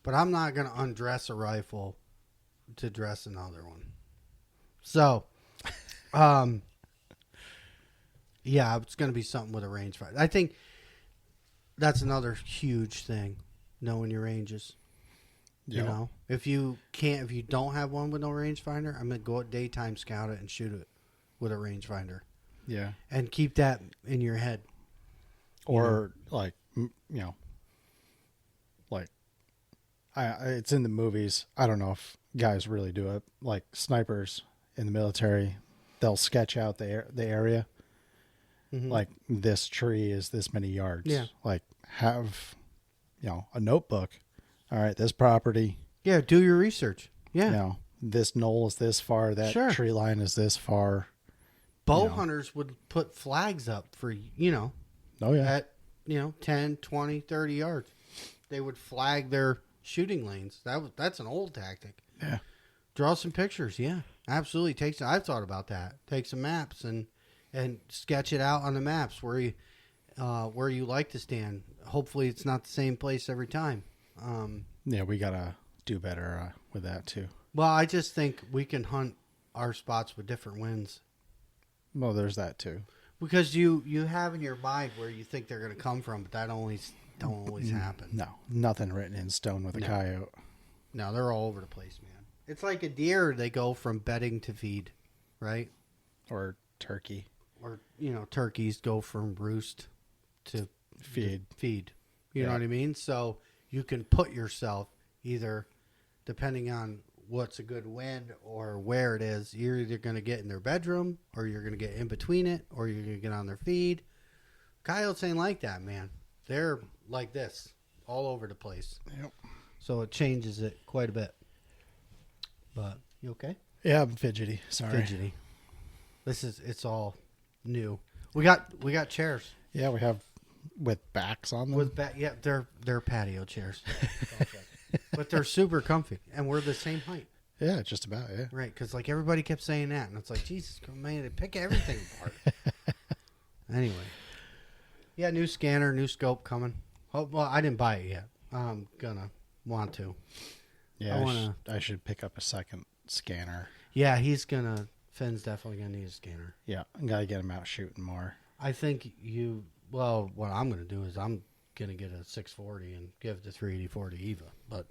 But I'm not going to undress a rifle to dress another one. So, yeah, it's going to be something with a rangefinder. I think that's another huge thing, knowing your ranges. Yep. If you don't have one with no rangefinder, I'm going to go at daytime scout it and shoot it with a rangefinder. Yeah. And keep that in your head. Or it's in the movies. I don't know if guys really do it. Like snipers in the military, they'll sketch out the area. Mm-hmm. Like this tree is this many yards. Yeah. Like have, a notebook. All right, this property. Yeah, do your research. Yeah. This knoll is this far. That tree line is this far. Bow hunters would put flags up for, Oh, yeah. At, 10, 20, 30 yards. They would flag their shooting lanes. That's an old tactic. Yeah. Draw some pictures. Yeah, absolutely. I've thought about that. Take some maps and sketch it out on the maps where you like to stand. Hopefully it's not the same place every time. Yeah, we got to do better with that too. Well, I just think we can hunt our spots with different winds. Well, there's that too. Because you have in your mind where you think they're going to come from, but that don't always happen. No, nothing written in stone with a coyote. No, they're all over the place, man. It's like a deer. They go from bedding to feed, right? Or turkey. Or, turkeys go from roost to feed. You know what I mean? So you can put yourself either, depending on what's a good wind or where it is, you're either going to get in their bedroom or you're going to get in between it or you're going to get on their feed. Coyotes ain't like that, man. They're like this all over the place. Yep. So it changes it quite a bit. But you okay? Yeah, I'm fidgety. Sorry. Fidgety. It's all new. We got chairs. Yeah, we have with backs on them. Yeah, they're patio chairs. But they're super comfy, and we're the same height. Yeah, just about, yeah. Right, because like everybody kept saying that, and it's like, Jesus, man, they pick everything apart. Anyway. Yeah, new scanner, new scope coming. Oh, well, I didn't buy it yet. I'm gonna want to. Yeah, I should pick up a second scanner. Yeah, Finn's definitely gonna need a scanner. Yeah, I gotta get him out shooting more. I think what I'm gonna do is I'm gonna get a 640 and give the 384 to Eva,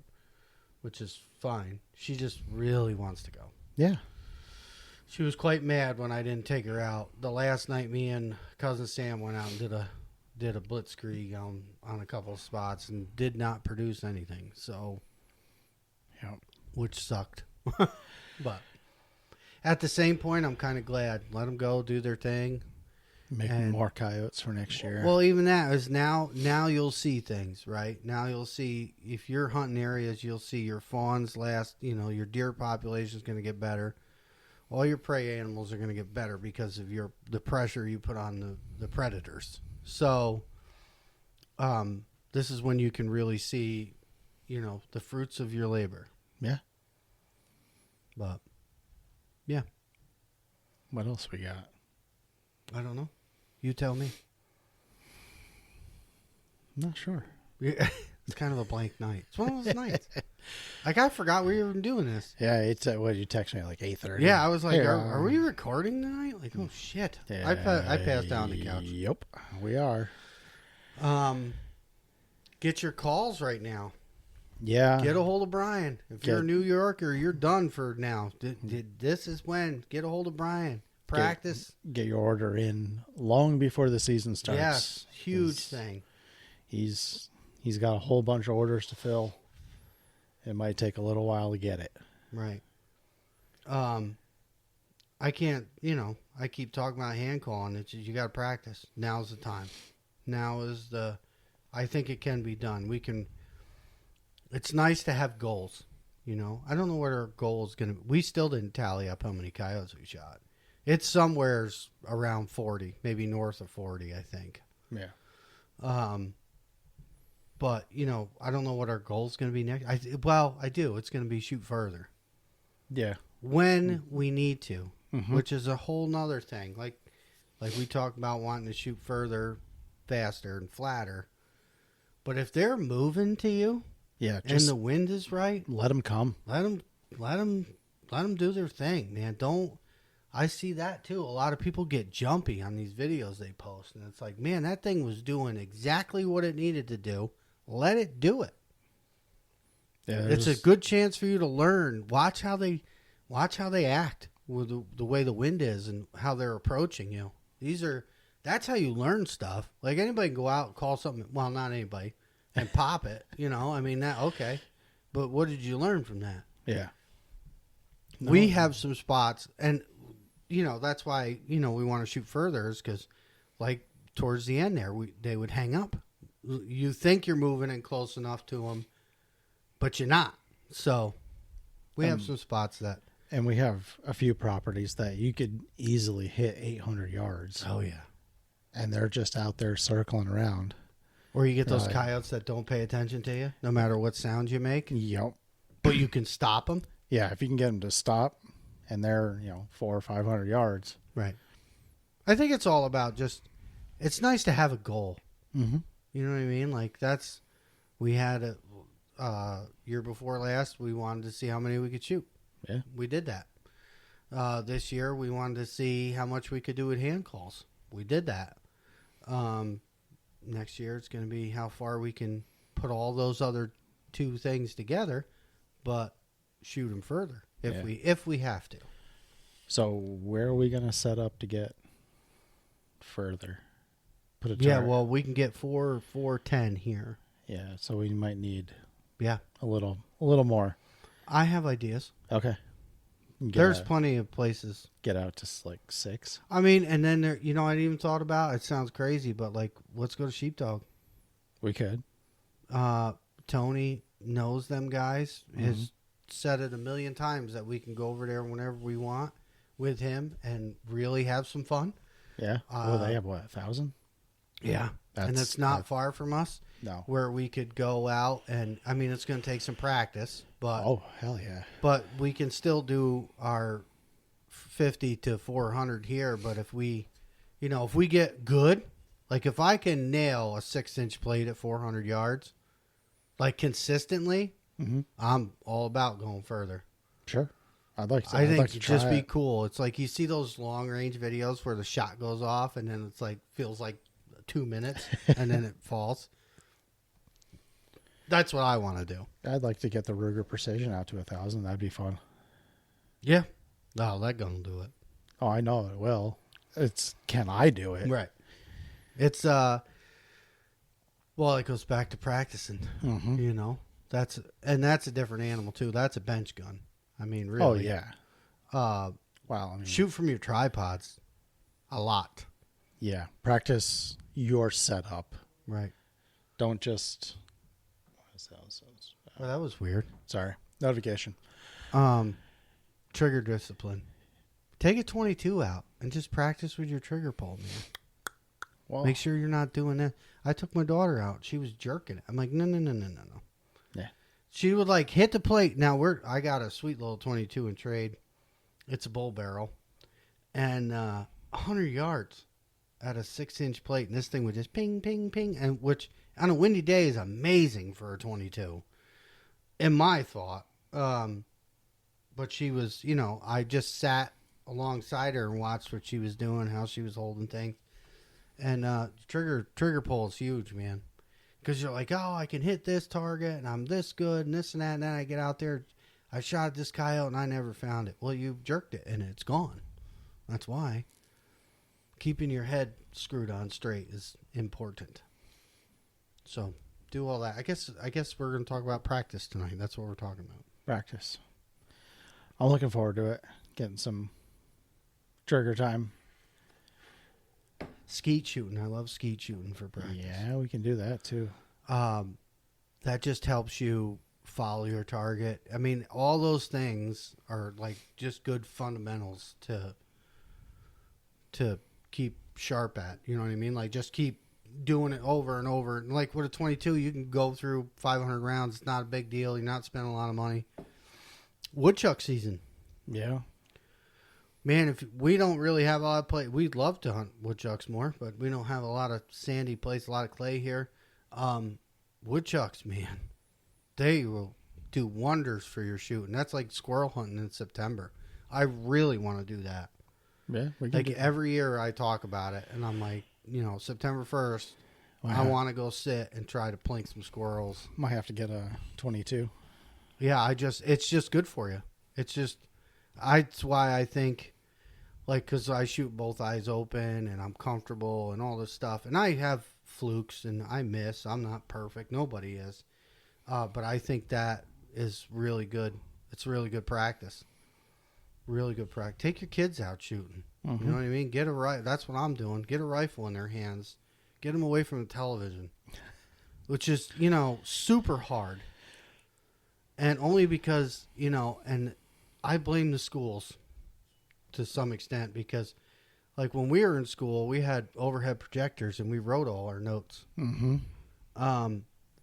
which is fine. She just really wants to go. Yeah. She was quite mad when I didn't take her out. The last night, me and cousin Sam went out and did a blitzkrieg on a couple of spots and did not produce anything. So, yeah, which sucked. But at the same point, I'm kind of glad. Let them go, do their thing. Making more coyotes for next year. Well, even that is now you'll see things, right? Now you'll see, if you're hunting areas, you'll see your fawns last, your deer population is going to get better. All your prey animals are going to get better because of the pressure you put on the predators. So, this is when you can really see, the fruits of your labor. Yeah. But, yeah. What else we got? I don't know. You tell me. I'm not sure. It's kind of a blank night. It's one of those nights. Like, I forgot we were even doing this. Yeah, it's what you text me at like 8:30. Yeah, I was like, are we recording tonight? Like, oh shit! Yeah, I passed down the couch. Yep, we are. Get your calls right now. Yeah, get a hold of Brian. If you're in New York or you're done for now, this is when. Get a hold of Brian. Practice. Get your order in long before the season starts. Yes, huge thing. He's got a whole bunch of orders to fill. It might take a little while to get it. Right. I can't, I keep talking about hand calling. It's you got to practice. Now's the time. I think it can be done. It's nice to have goals, I don't know what our goal is going to be. We still didn't tally up how many coyotes we shot. It's somewhere's around 40, maybe north of 40, I think. Yeah. But, I don't know what our goal is going to be next. I do. It's going to be shoot further. Yeah. When we need to, which is a whole nother thing. Like we talked about wanting to shoot further, faster, and flatter. But if they're moving to you, and the wind is right, let them come. Let them do their thing, man. I see that too. A lot of people get jumpy on these videos they post, and it's like, man, that thing was doing exactly what it needed to do. Let it do it. Yeah, it's a good chance for you to learn. Watch how they act with the way the wind is and how they're approaching you. That's how you learn stuff. Like, anybody can go out and call something. Well, not anybody, and pop it. Okay. But what did you learn from that? Yeah. We have some spots, and that's why we want to shoot further, is because, like, towards the end there, they would hang up. You think you're moving in close enough to them, but you're not. So we have some spots that. And we have a few properties that you could easily hit 800 yards. Oh, yeah. And they're just out there circling around. Or you get those coyotes that don't pay attention to you, no matter what sound you make. Yep. But you can stop them. Yeah, if you can get them to stop, and they're 400 or 500 yards. Right. I think it's all about it's nice to have a goal. Mm-hmm. You know what I mean? Like, we had a year before last, we wanted to see how many we could shoot. Yeah. We did that. This year, we wanted to see how much we could do with hand calls. We did that. Next year, it's going to be how far we can put all those other two things together, but shoot them further if we have to. So where are we going to set up to get further? Put a target. Yeah, well, we can get 410 here. Yeah, so we might need a little more. I have ideas. Okay. There's plenty of places. Get out to like 6. I mean, and then there, I didn't even thought about, it sounds crazy, but like, let's go to Sheepdog. We could. Tony knows them guys. Has said it a million times that we can go over there whenever we want with him and really have some fun. Yeah. They have what, 1,000? Yeah. and it's not far from us. No. Where we could go out and, I mean, it's going to take some practice, but Oh, hell yeah. But we can still do our 50 to 400 here. But if we get good, like if I can nail a 6-inch plate at 400 yards, like consistently, I'm all about going further. Sure. I think it'd just be cool. It's like you see those long range videos where the shot goes off and then it's like feels like 2 minutes and then it falls. That's what I want to do. I'd like to get the Ruger Precision out to 1,000. That'd be fun. Yeah. No, that gun will do it. Oh, I know it will. It's can I do it? Right. It's well, it goes back to practicing. You know, that's a different animal too. That's a bench gun. I mean, really. Oh yeah. Wow. I mean, shoot from your tripods a lot. Yeah. Practice your setup. Right. Don't just. Well, that was weird. Sorry. Notification. Trigger discipline. Take a 22 out and just practice with your trigger pull, man. Well, Make sure you're not doing that. I took my daughter out. She was jerking it. I'm like, no. Yeah. She would like hit the plate. Now I got a sweet little 22 in trade. It's a bull barrel. And 100 yards at a 6-inch plate. And this thing would just ping, ping, ping. And which on a windy day is amazing for a 22. In my thought. But she was, I just sat alongside her and watched what she was doing, how she was holding things. And trigger pull is huge, man. Because you're like, oh, I can hit this target, and I'm this good, and this and that. And then I get out there, I shot this coyote, and I never found it. Well, you jerked it, and it's gone. That's why. Keeping your head screwed on straight is important. So, do all that. I guess we're going to talk about practice tonight. That's what we're talking about. Practice. I'm looking forward to it. Getting some trigger time. Skeet shooting. I love skeet shooting for practice. Yeah, we can do that too. That just helps you follow your target. I mean, all those things are like just good fundamentals to keep sharp at. You know what I mean? Like just keep doing it over and over. And like with a 22, you can go through 500 rounds. It's not a big deal. You're not spending a lot of money. Woodchuck season. Yeah. Man, if we don't really have a lot of play, we'd love to hunt woodchucks more, but we don't have a lot of sandy place, a lot of clay here. Woodchucks, man, they will do wonders for your shooting. That's like squirrel hunting in September. I really want to do that. Yeah, we can like every year I talk about it, and I'm like, September 1st, I want to go sit and try to plink some squirrels. Might have to get a 22. Yeah, it's just good for you. It's just, that's why I think, like, because I shoot both eyes open and I'm comfortable and all this stuff. And I have flukes and I miss. I'm not perfect. Nobody is. But I think that is really good. It's really good practice. Really good practice. Take your kids out shooting. You know what I mean? That's what I'm doing. Get a rifle in their hands. Get them away from the television, which is, super hard. And only because, and I blame the schools to some extent because, like, when we were in school, we had overhead projectors and we wrote all our notes.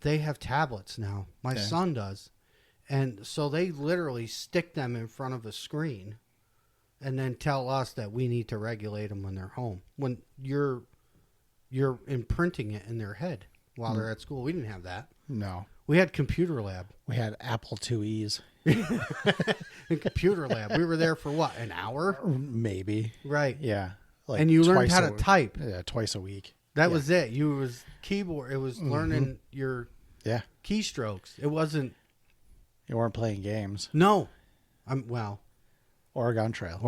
They have tablets now. My son does. And so they literally stick them in front of a screen and then tell us that we need to regulate them when they're home. When you're imprinting it in their head while they're at school. We didn't have that. No. We had computer lab. We had Apple IIe's. In computer lab. We were there for what, an hour? Maybe. Right. Yeah. Like and you learned how to type. Yeah, twice a week. That was it. It was keyboard. It was learning your keystrokes. It wasn't. You weren't playing games. No. Oregon Trail.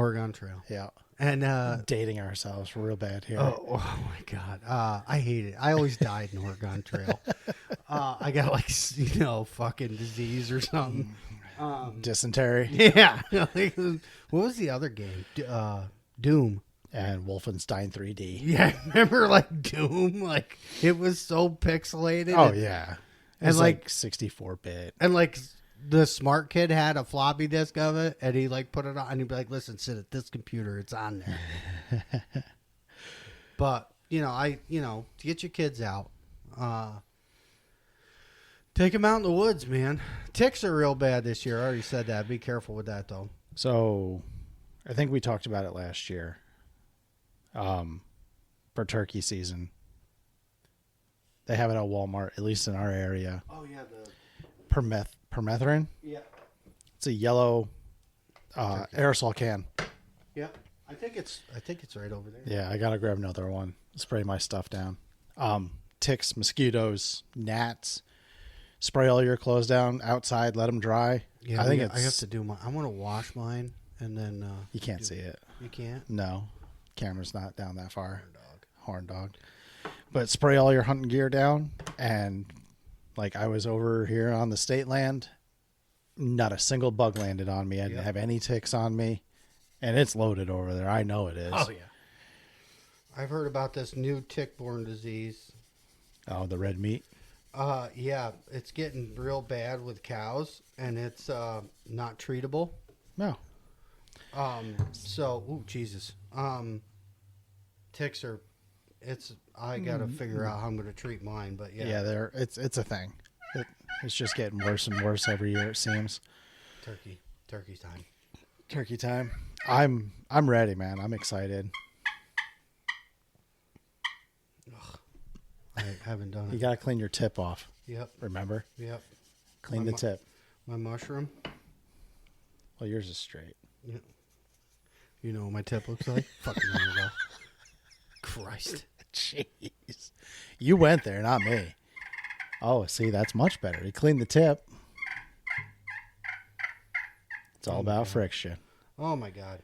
Yeah. And dating ourselves real bad here. Oh my God. I hate it. I always died in Oregon Trail. I got fucking disease or something. Dysentery. Yeah. What was the other game? Doom. And Wolfenstein 3D. Yeah, remember Doom? It was so pixelated. Oh, yeah. It was and 64-bit. And the smart kid had a floppy disk of it, and he put it on, and he'd be like, "Listen, sit at this computer, it's on there." But to get your kids out. Take them out in the woods, man. Ticks are real bad this year. I already said that. Be careful with that, though. So, I think we talked about it last year. For turkey season, they have it at Walmart, at least in our area. Oh yeah, the permethrin. Yeah. It's a yellow aerosol can. Yep. I think it's right over there. Yeah, I gotta grab another one. Spray my stuff down. Ticks, mosquitoes, gnats. Spray all your clothes down outside. Let them dry. Yeah, I have to do I want to wash mine and then. You can't see it. You can't. No, camera's not down that far. Horn dog. But spray all your hunting gear down, and like I was over here on the state land, not a single bug landed on me. I didn't have any ticks on me, and it's loaded over there. I know it is. Oh yeah. I've heard about this new tick-borne disease. Oh, the red meat. Yeah, it's getting real bad with cows, and it's not treatable. No. So, Jesus. Ticks are. I gotta figure out how I'm gonna treat mine, but yeah. Yeah, it's a thing. It's just getting worse and worse every year, it seems. Turkey time. Turkey time. I'm ready, man. I'm excited. Ugh. I haven't done it. You gotta clean your tip off. Yep. Remember? Yep. Clean the tip. My mushroom. Well, yours is straight. Yep. You know what my tip looks like? Fucking weirdo. Christ. Jeez. You went there, not me. Oh, see, that's much better. You clean the tip. It's all about friction. Oh, my God.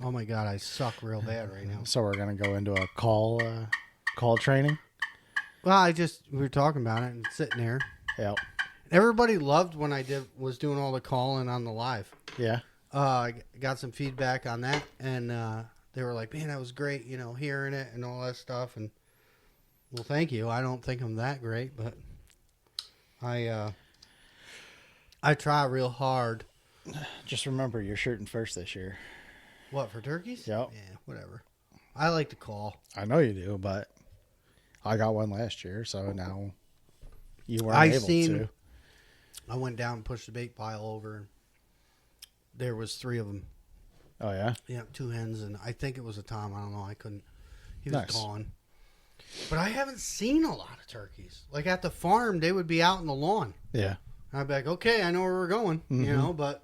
Oh, my God. I suck real bad right now. So we're going to go into a call training? Well, we were talking about it and it's sitting there. Yep. Everybody loved when I was doing all the calling on the live. Yeah. I got some feedback on that, and they were like, man, that was great, hearing it and all that stuff. And, well, thank you. I don't think I'm that great, but I try real hard. Just remember, you're shooting first this year. What, for turkeys? Yep. Yeah, whatever. I like to call. I know you do, but I got one last year, so now you weren't able to. I went down and pushed the bait pile over, and there was 3 of them. Oh, yeah? Yeah, 2 hens, and I think it was a tom. I don't know. I couldn't. He was Nice. gone. But I haven't seen a lot of turkeys. Like at the farm, they would be out in the lawn. Yeah. I'd be like, okay, I know where we're going, but.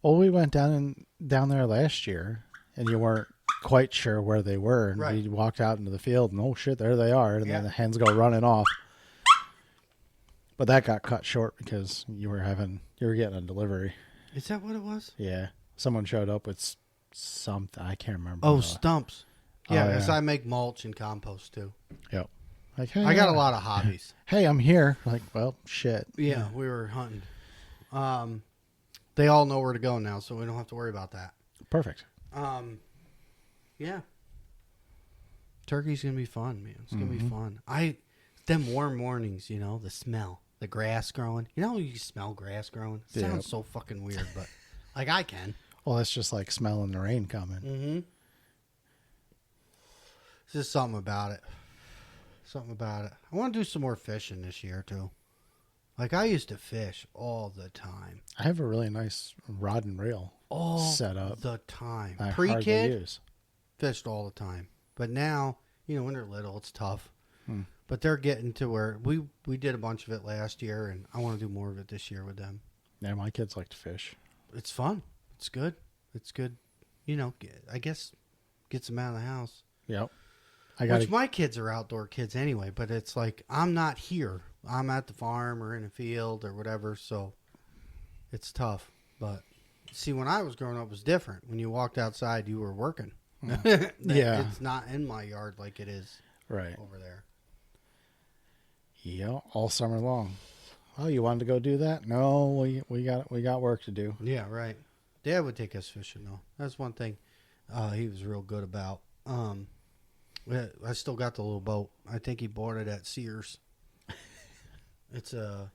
Well, we went down there last year, and you weren't quite sure where they were. And right. we walked out into the field, and oh, shit, there they are. And then the hens go running off. But that got cut short because you were getting a delivery. Is that what it was? Yeah. Someone showed up with something. I can't remember. Oh, stumps. Yeah, because yeah. I make mulch and compost too. Yep. Like, hey, I got a lot of hobbies. Hey, I'm here. Like, well, shit. Yeah, we were hunting. They all know where to go now, so we don't have to worry about that. Perfect. Yeah. Turkey's gonna be fun, man. It's gonna be fun. Them warm mornings, the smell, the grass growing. You know how you smell grass growing? It sounds so fucking weird, but like I can. Well, it's just like smelling the rain coming. Mm-hmm. It's just something about it. I want to do some more fishing this year too. Like I used to fish all the time. I have a really nice rod and reel set up. The time. I Pre-kid, hardly use. fished all the time. But now, when they're little, it's tough. But they're getting to where we did a bunch of it last year, and I want to do more of it this year with them. Yeah, my kids like to fish. It's fun. It's good. I guess gets them out of the house. Yep. Which my kids are outdoor kids anyway, but it's like I'm not here. I'm at the farm or in a field or whatever, so it's tough. But see, when I was growing up, it was different. When you walked outside, you were working. Yeah. It's not in my yard like it is right over there. Yeah, all summer long. Oh, you wanted to go do that? No, we got work to do. Yeah, right. Dad would take us fishing though. That's one thing he was real good about. I still got the little boat. I think he bought it at Sears. It's a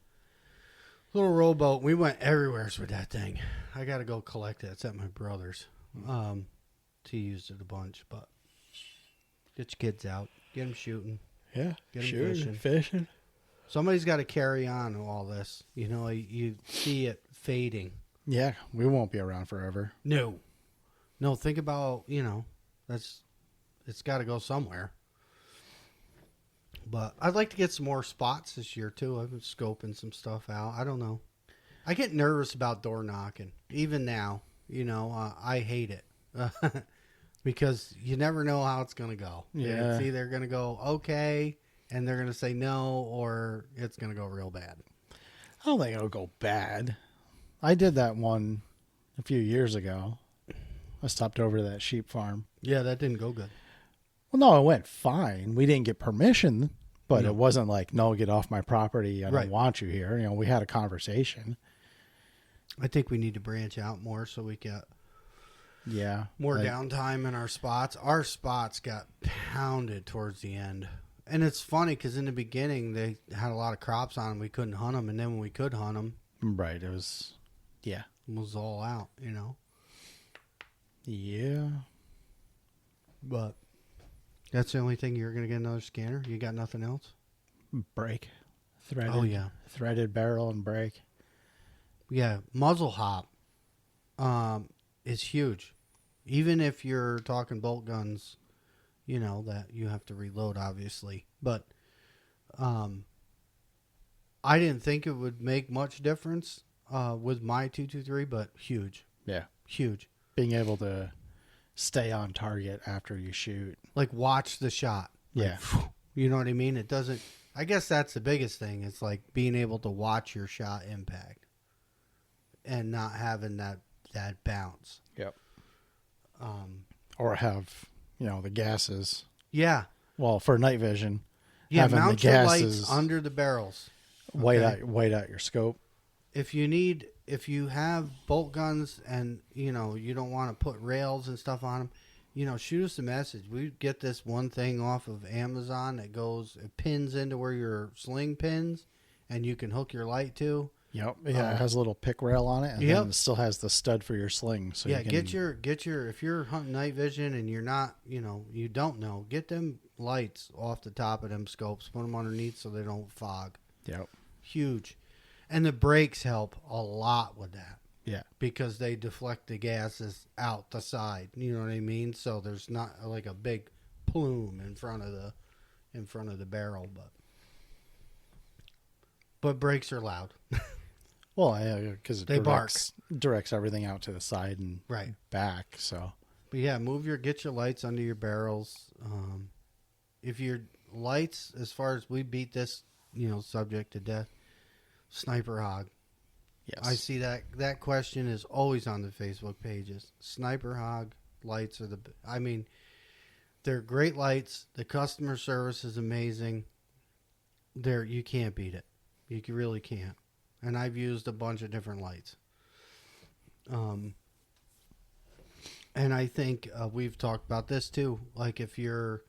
Little rowboat. We went everywhere with that thing. I got to go collect it. It's at my brother's. He used it a bunch, but get your kids out. Get them shooting. Yeah. Get them fishing. Somebody's got to carry on all this. You know, you see it fading. Yeah, we won't be around forever. No, think about, it's got to go somewhere. But I'd like to get some more spots this year, too. I've been scoping some stuff out. I don't know. I get nervous about door knocking. Even now, I hate it. Because you never know how it's going to go. Yeah. It's either going to go okay, and they're going to say no, or it's going to go real bad. I don't think it'll go bad. I did that one a few years ago. I stopped over to that sheep farm. Yeah, that didn't go good. Well, no, it went fine. We didn't get permission, but No. it wasn't like, no, get off my property. I don't Right. want you here. We had a conversation. I think we need to branch out more so we get Yeah. more downtime in our spots. Our spots got pounded towards the end. And it's funny because in the beginning, they had a lot of crops on them. We couldn't hunt them. And then when we could hunt them, Right. It was all out, Yeah. But that's the only thing you're going to get another scanner? You got nothing else? Brake. Threaded. Oh, yeah. Threaded barrel and brake. Yeah. Muzzle hop is huge. Even if you're talking bolt guns, that you have to reload, obviously. But I didn't think it would make much difference with my 223, but huge. Yeah. Huge. Being able to stay on target after you shoot. Like, watch the shot. Yeah. You know what I mean? It doesn't... I guess that's the biggest thing. It's like being able to watch your shot impact and not having that bounce. Yep. Or have, the gases. Yeah. Well, for night vision, Yeah, having mount the your gases lights under the barrels. white Okay. out your scope. If you have bolt guns and, you don't want to put rails and stuff on them, shoot us a message. We get this one thing off of Amazon that it pins into where your sling pins, and you can hook your light to. Yep. Yeah, it has a little pick rail on it, and Yep. then it still has the stud for your sling. So Yeah, you can, get your if you're hunting night vision and you're not, you don't know, get them lights off the top of them scopes, put them underneath so they don't fog. Yep. Huge. And the brakes help a lot with that. Yeah. Because they deflect the gases out the side. You know what I mean? So there's not like a big plume in front of the barrel, but brakes are loud. Well, because They bark. directs everything out to the side and Right. back. So But yeah, get your lights under your barrels. If your lights, as far as we beat this, subject to death, sniper hog. yes, I see that question is always on the Facebook pages. Sniper hog lights are they're great lights. The customer service is amazing. You can't beat it. You really can't. And I've used a bunch of different lights. And I think we've talked about this too. Like if you're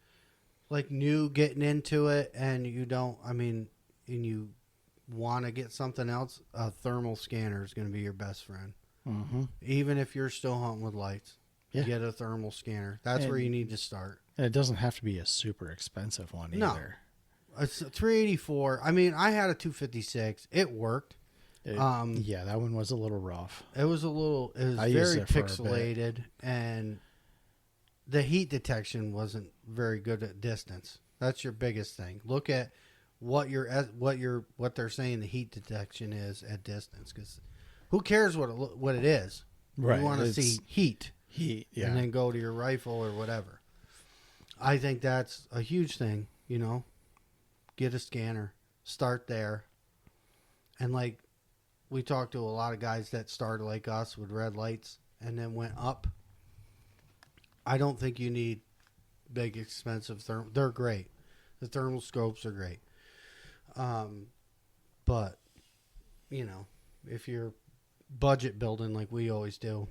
like new getting into it and and you want to get something else, a thermal scanner is going to be your best friend. Mm-hmm. Even if you're still hunting with lights, get a thermal scanner. That's where you need to start. And it doesn't have to be a super expensive one No. either. It's a 384. I had a 256. It worked. Yeah, that one was a little rough. It was I used very it for a bit. pixelated, and the heat detection wasn't very good at distance. That's your biggest thing. Look at what they're saying the heat detection is at distance, because who cares what it is? Right. You want to see heat, Yeah. and then go to your rifle or whatever. I think that's a huge thing. Get a scanner, start there, and like we talked to a lot of guys that started like us with red lights and then went up. I don't think you need big, expensive thermal. They're great. The thermal scopes are great. But, if you're budget building like we always do,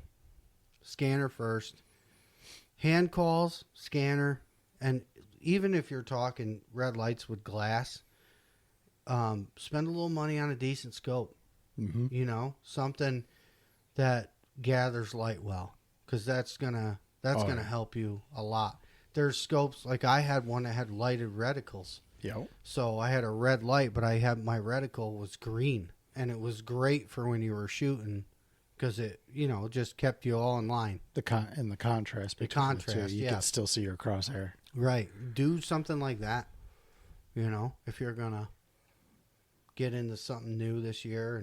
scanner first. Hand calls, scanner, and even if you're talking red lights with glass, spend a little money on a decent scope. Mm-hmm. You know, something that gathers light well, because that's gonna help you a lot. There's scopes, like I had one that had lighted reticles. Yep. So I had a red light, but I had my reticle was green, and it was great for when you were shooting, because it, you know, just kept you all in line. The contrast between contrast, the two, you can still see your crosshair. Right. Do something like that. You know, if you're gonna get into something new this year,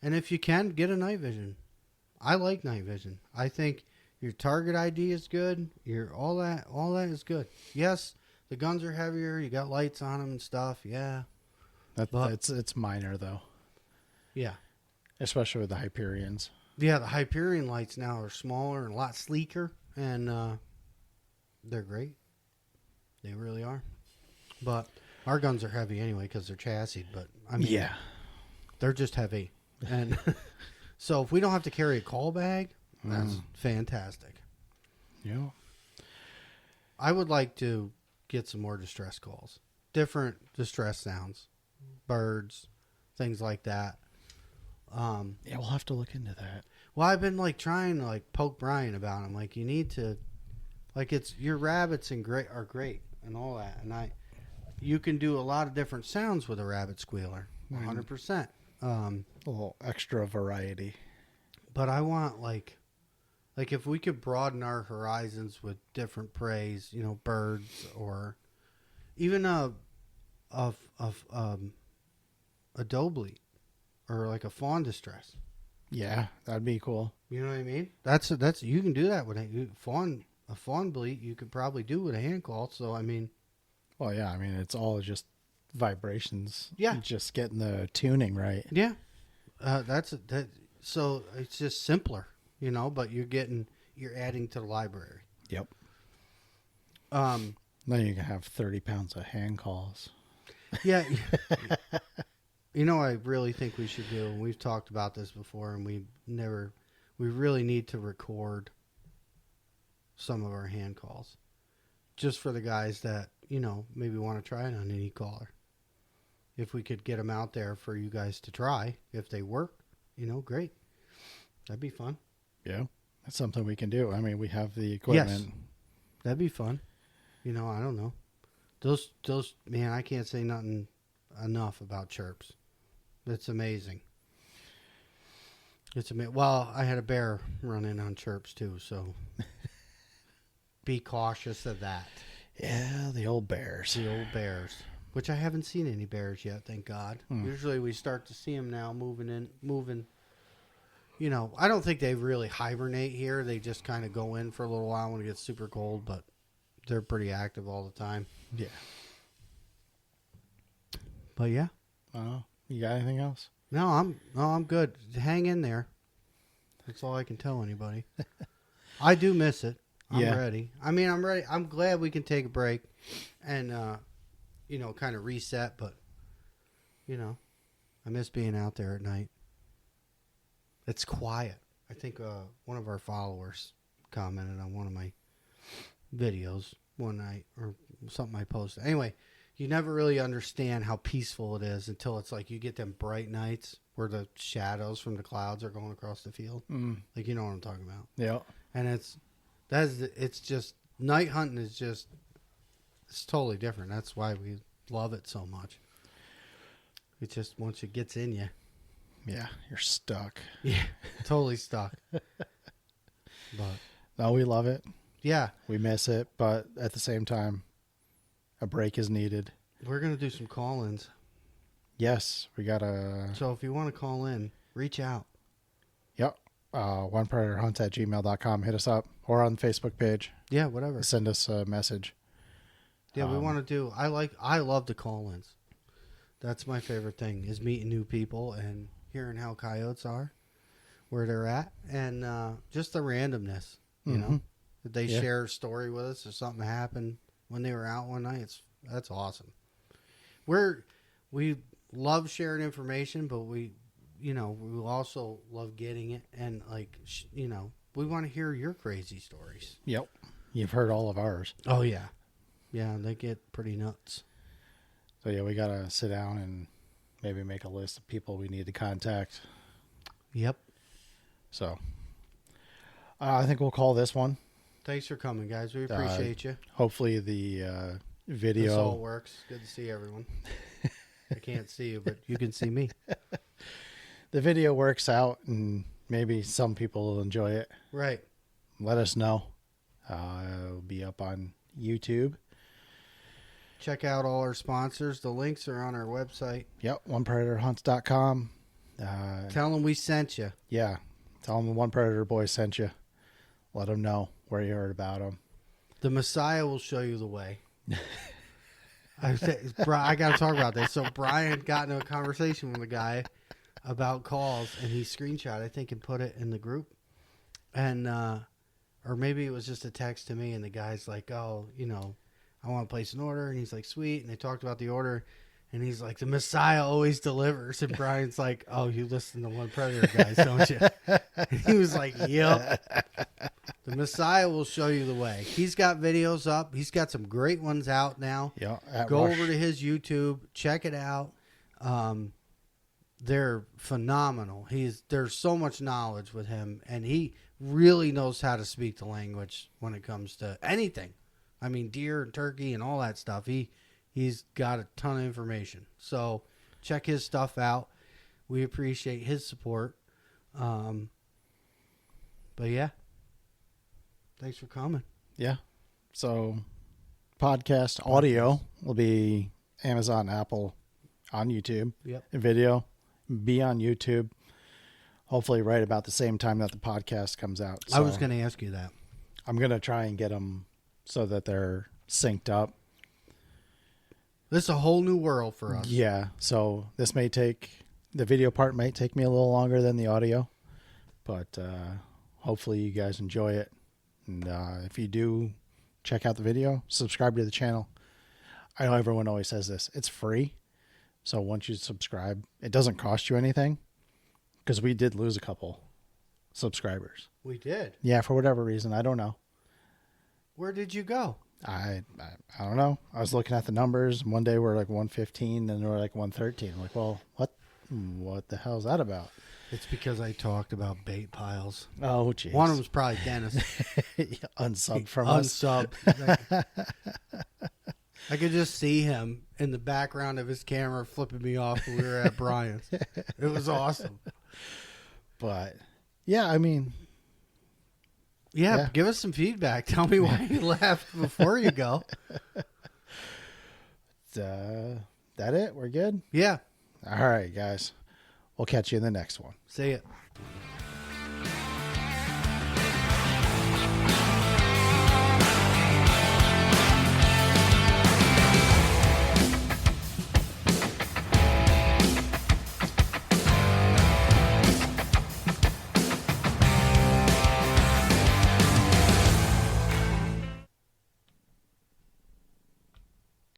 and if you can, get a night vision. I like night vision. I think your target ID is good. Your all that is good. Yes, the guns are heavier. You got lights on them and stuff. Yeah, It's minor though. Yeah. Especially with the Hyperions. Yeah, the Hyperion lights now are smaller and a lot sleeker, and they're great. They really are. But our guns are heavy anyway because they're chassis. But I mean, yeah, they're just heavy, and so if we don't have to carry a call bag, that's fantastic. Yeah. I would like to get some more distress calls, different distress sounds, birds, things like that. Yeah, we'll have to look into that. Well, I've been like trying to like poke Brian about him. Like, you need to, like, it's your rabbits and are great and all that, and you can do a lot of different sounds with a rabbit squealer, 100%. A little extra variety. But I want like if we could broaden our horizons with different preys, you know, birds or even a doublet or like a fawn distress. Yeah, that'd be cool. You know what I mean? That's you can do that with a fawn bleat. You could probably do with a hand call. So I mean, well, yeah, I mean it's all just vibrations. Yeah, just getting the tuning right. Yeah, that. So it's just simpler, you know. But you're adding to the library. Yep. Then you can have 30 pounds of hand calls. Yeah. You know, I really think we should do, and we've talked about this before, and we really need to record some of our hand calls just for the guys that, you know, maybe want to try it on an e-caller. If we could get them out there for you guys to try, if they work, you know, great. That'd be fun. Yeah, that's something we can do. I mean, we have the equipment. Yes, that'd be fun. You know, I don't know. Those man, I can't say nothing enough about chirps. It's amazing. It's amazing. Well, I had a bear run in on chirps too, so be cautious of that. Yeah, the old bears. The old bears, which I haven't seen any bears yet, thank God. Usually we start to see them now moving. You know, I don't think they really hibernate here. They just kind of go in for a little while when it gets super cold, but they're pretty active all the time. Yeah. But yeah. You got anything else? No, I'm good. Hang in there. That's all I can tell anybody. I do miss it. I'm ready. I mean, I'm ready. I'm glad we can take a break and, you know, kind of reset. But, you know, I miss being out there at night. It's quiet. I think one of our followers commented on one of my videos one night or something I posted. Anyway, you never really understand how peaceful it is until it's like you get them bright nights where the shadows from the clouds are going across the field. Like, you know what I'm talking about. Yeah. And it's just, night hunting is just, it's totally different. That's why we love it so much. It's just, once it gets in you. Yeah, you're stuck. Yeah, totally stuck. But no, we love it. Yeah. We miss it, but at the same time, a break is needed. We're going to do some call-ins. Yes, we got a... So if you want to call in, reach out. Yep. onepredatorhunts@gmail.com. Hit us up. Or on the Facebook page. Yeah, whatever. Send us a message. Yeah, we want to do... I love the call-ins. That's my favorite thing, is meeting new people and hearing how coyotes are, where they're at, and just the randomness, you know? That they share a story with us or something happened when they were out one night. That's awesome. We love sharing information, but we also love getting it, and we want to hear your crazy stories. Yep. You've heard all of ours. Oh yeah, they get pretty nuts. So yeah, we gotta sit down and maybe make a list of people we need to contact. Yep. So I think we'll call this one. Thanks for coming, guys. We appreciate you. Hopefully the video. This all works. Good to see everyone. I can't see you, but you can see me. The video works out, and maybe some people will enjoy it. Right. Let us know. It'll be up on YouTube. Check out all our sponsors. The links are on our website. Yep, onepredatorhunts.com. Tell them we sent you. Yeah, tell them the One Predator Boys sent you. Let them know where you heard about them. The Messiah will show you the way. I got to talk about this. So Brian got into a conversation with a guy about calls, and he screenshot, I think, and put it in the group. And, or maybe it was just a text to me, and the guy's like, oh, you know, I want to place an order. And he's like, sweet. And they talked about the order. And he's like, the Messiah always delivers. And Brian's like, oh, you listen to One Predator guys, don't you? And he was like, yep. The Messiah will show you the way. He's got videos up. He's got some great ones out now. Yeah, Go over to his YouTube. Check it out. They're phenomenal. There's so much knowledge with him. And he really knows how to speak the language when it comes to anything. I mean, deer and turkey and all that stuff. He's got a ton of information. So check his stuff out. We appreciate his support. But yeah, thanks for coming. Yeah. So podcast audio will be Amazon, Apple, on YouTube. Yep. And video be on YouTube. Hopefully right about the same time that the podcast comes out. So I was going to ask you that. I'm going to try and get them so that they're synced up. This is a whole new world for us. Yeah. So the video part might take me a little longer than the audio, but hopefully you guys enjoy it. And if you do, check out the video, subscribe to the channel. I know everyone always says this. It's free. So once you subscribe, it doesn't cost you anything, because we did lose a couple subscribers. We did? Yeah, for whatever reason. I don't know. Where did you go? I don't know. I was looking at the numbers. One day we're like 115, and we're like 113. I'm like, well, what the hell is that about? It's because I talked about bait piles. Oh, geez. One of them's probably Dennis. Unsubbed from us. Unsubbed. I could just see him in the background of his camera flipping me off when we were at Brian's. It was awesome. But, yeah, I mean... Yeah, give us some feedback. Tell me why you left before you go. That it? We're good? Yeah. All right, guys. We'll catch you in the next one. See ya.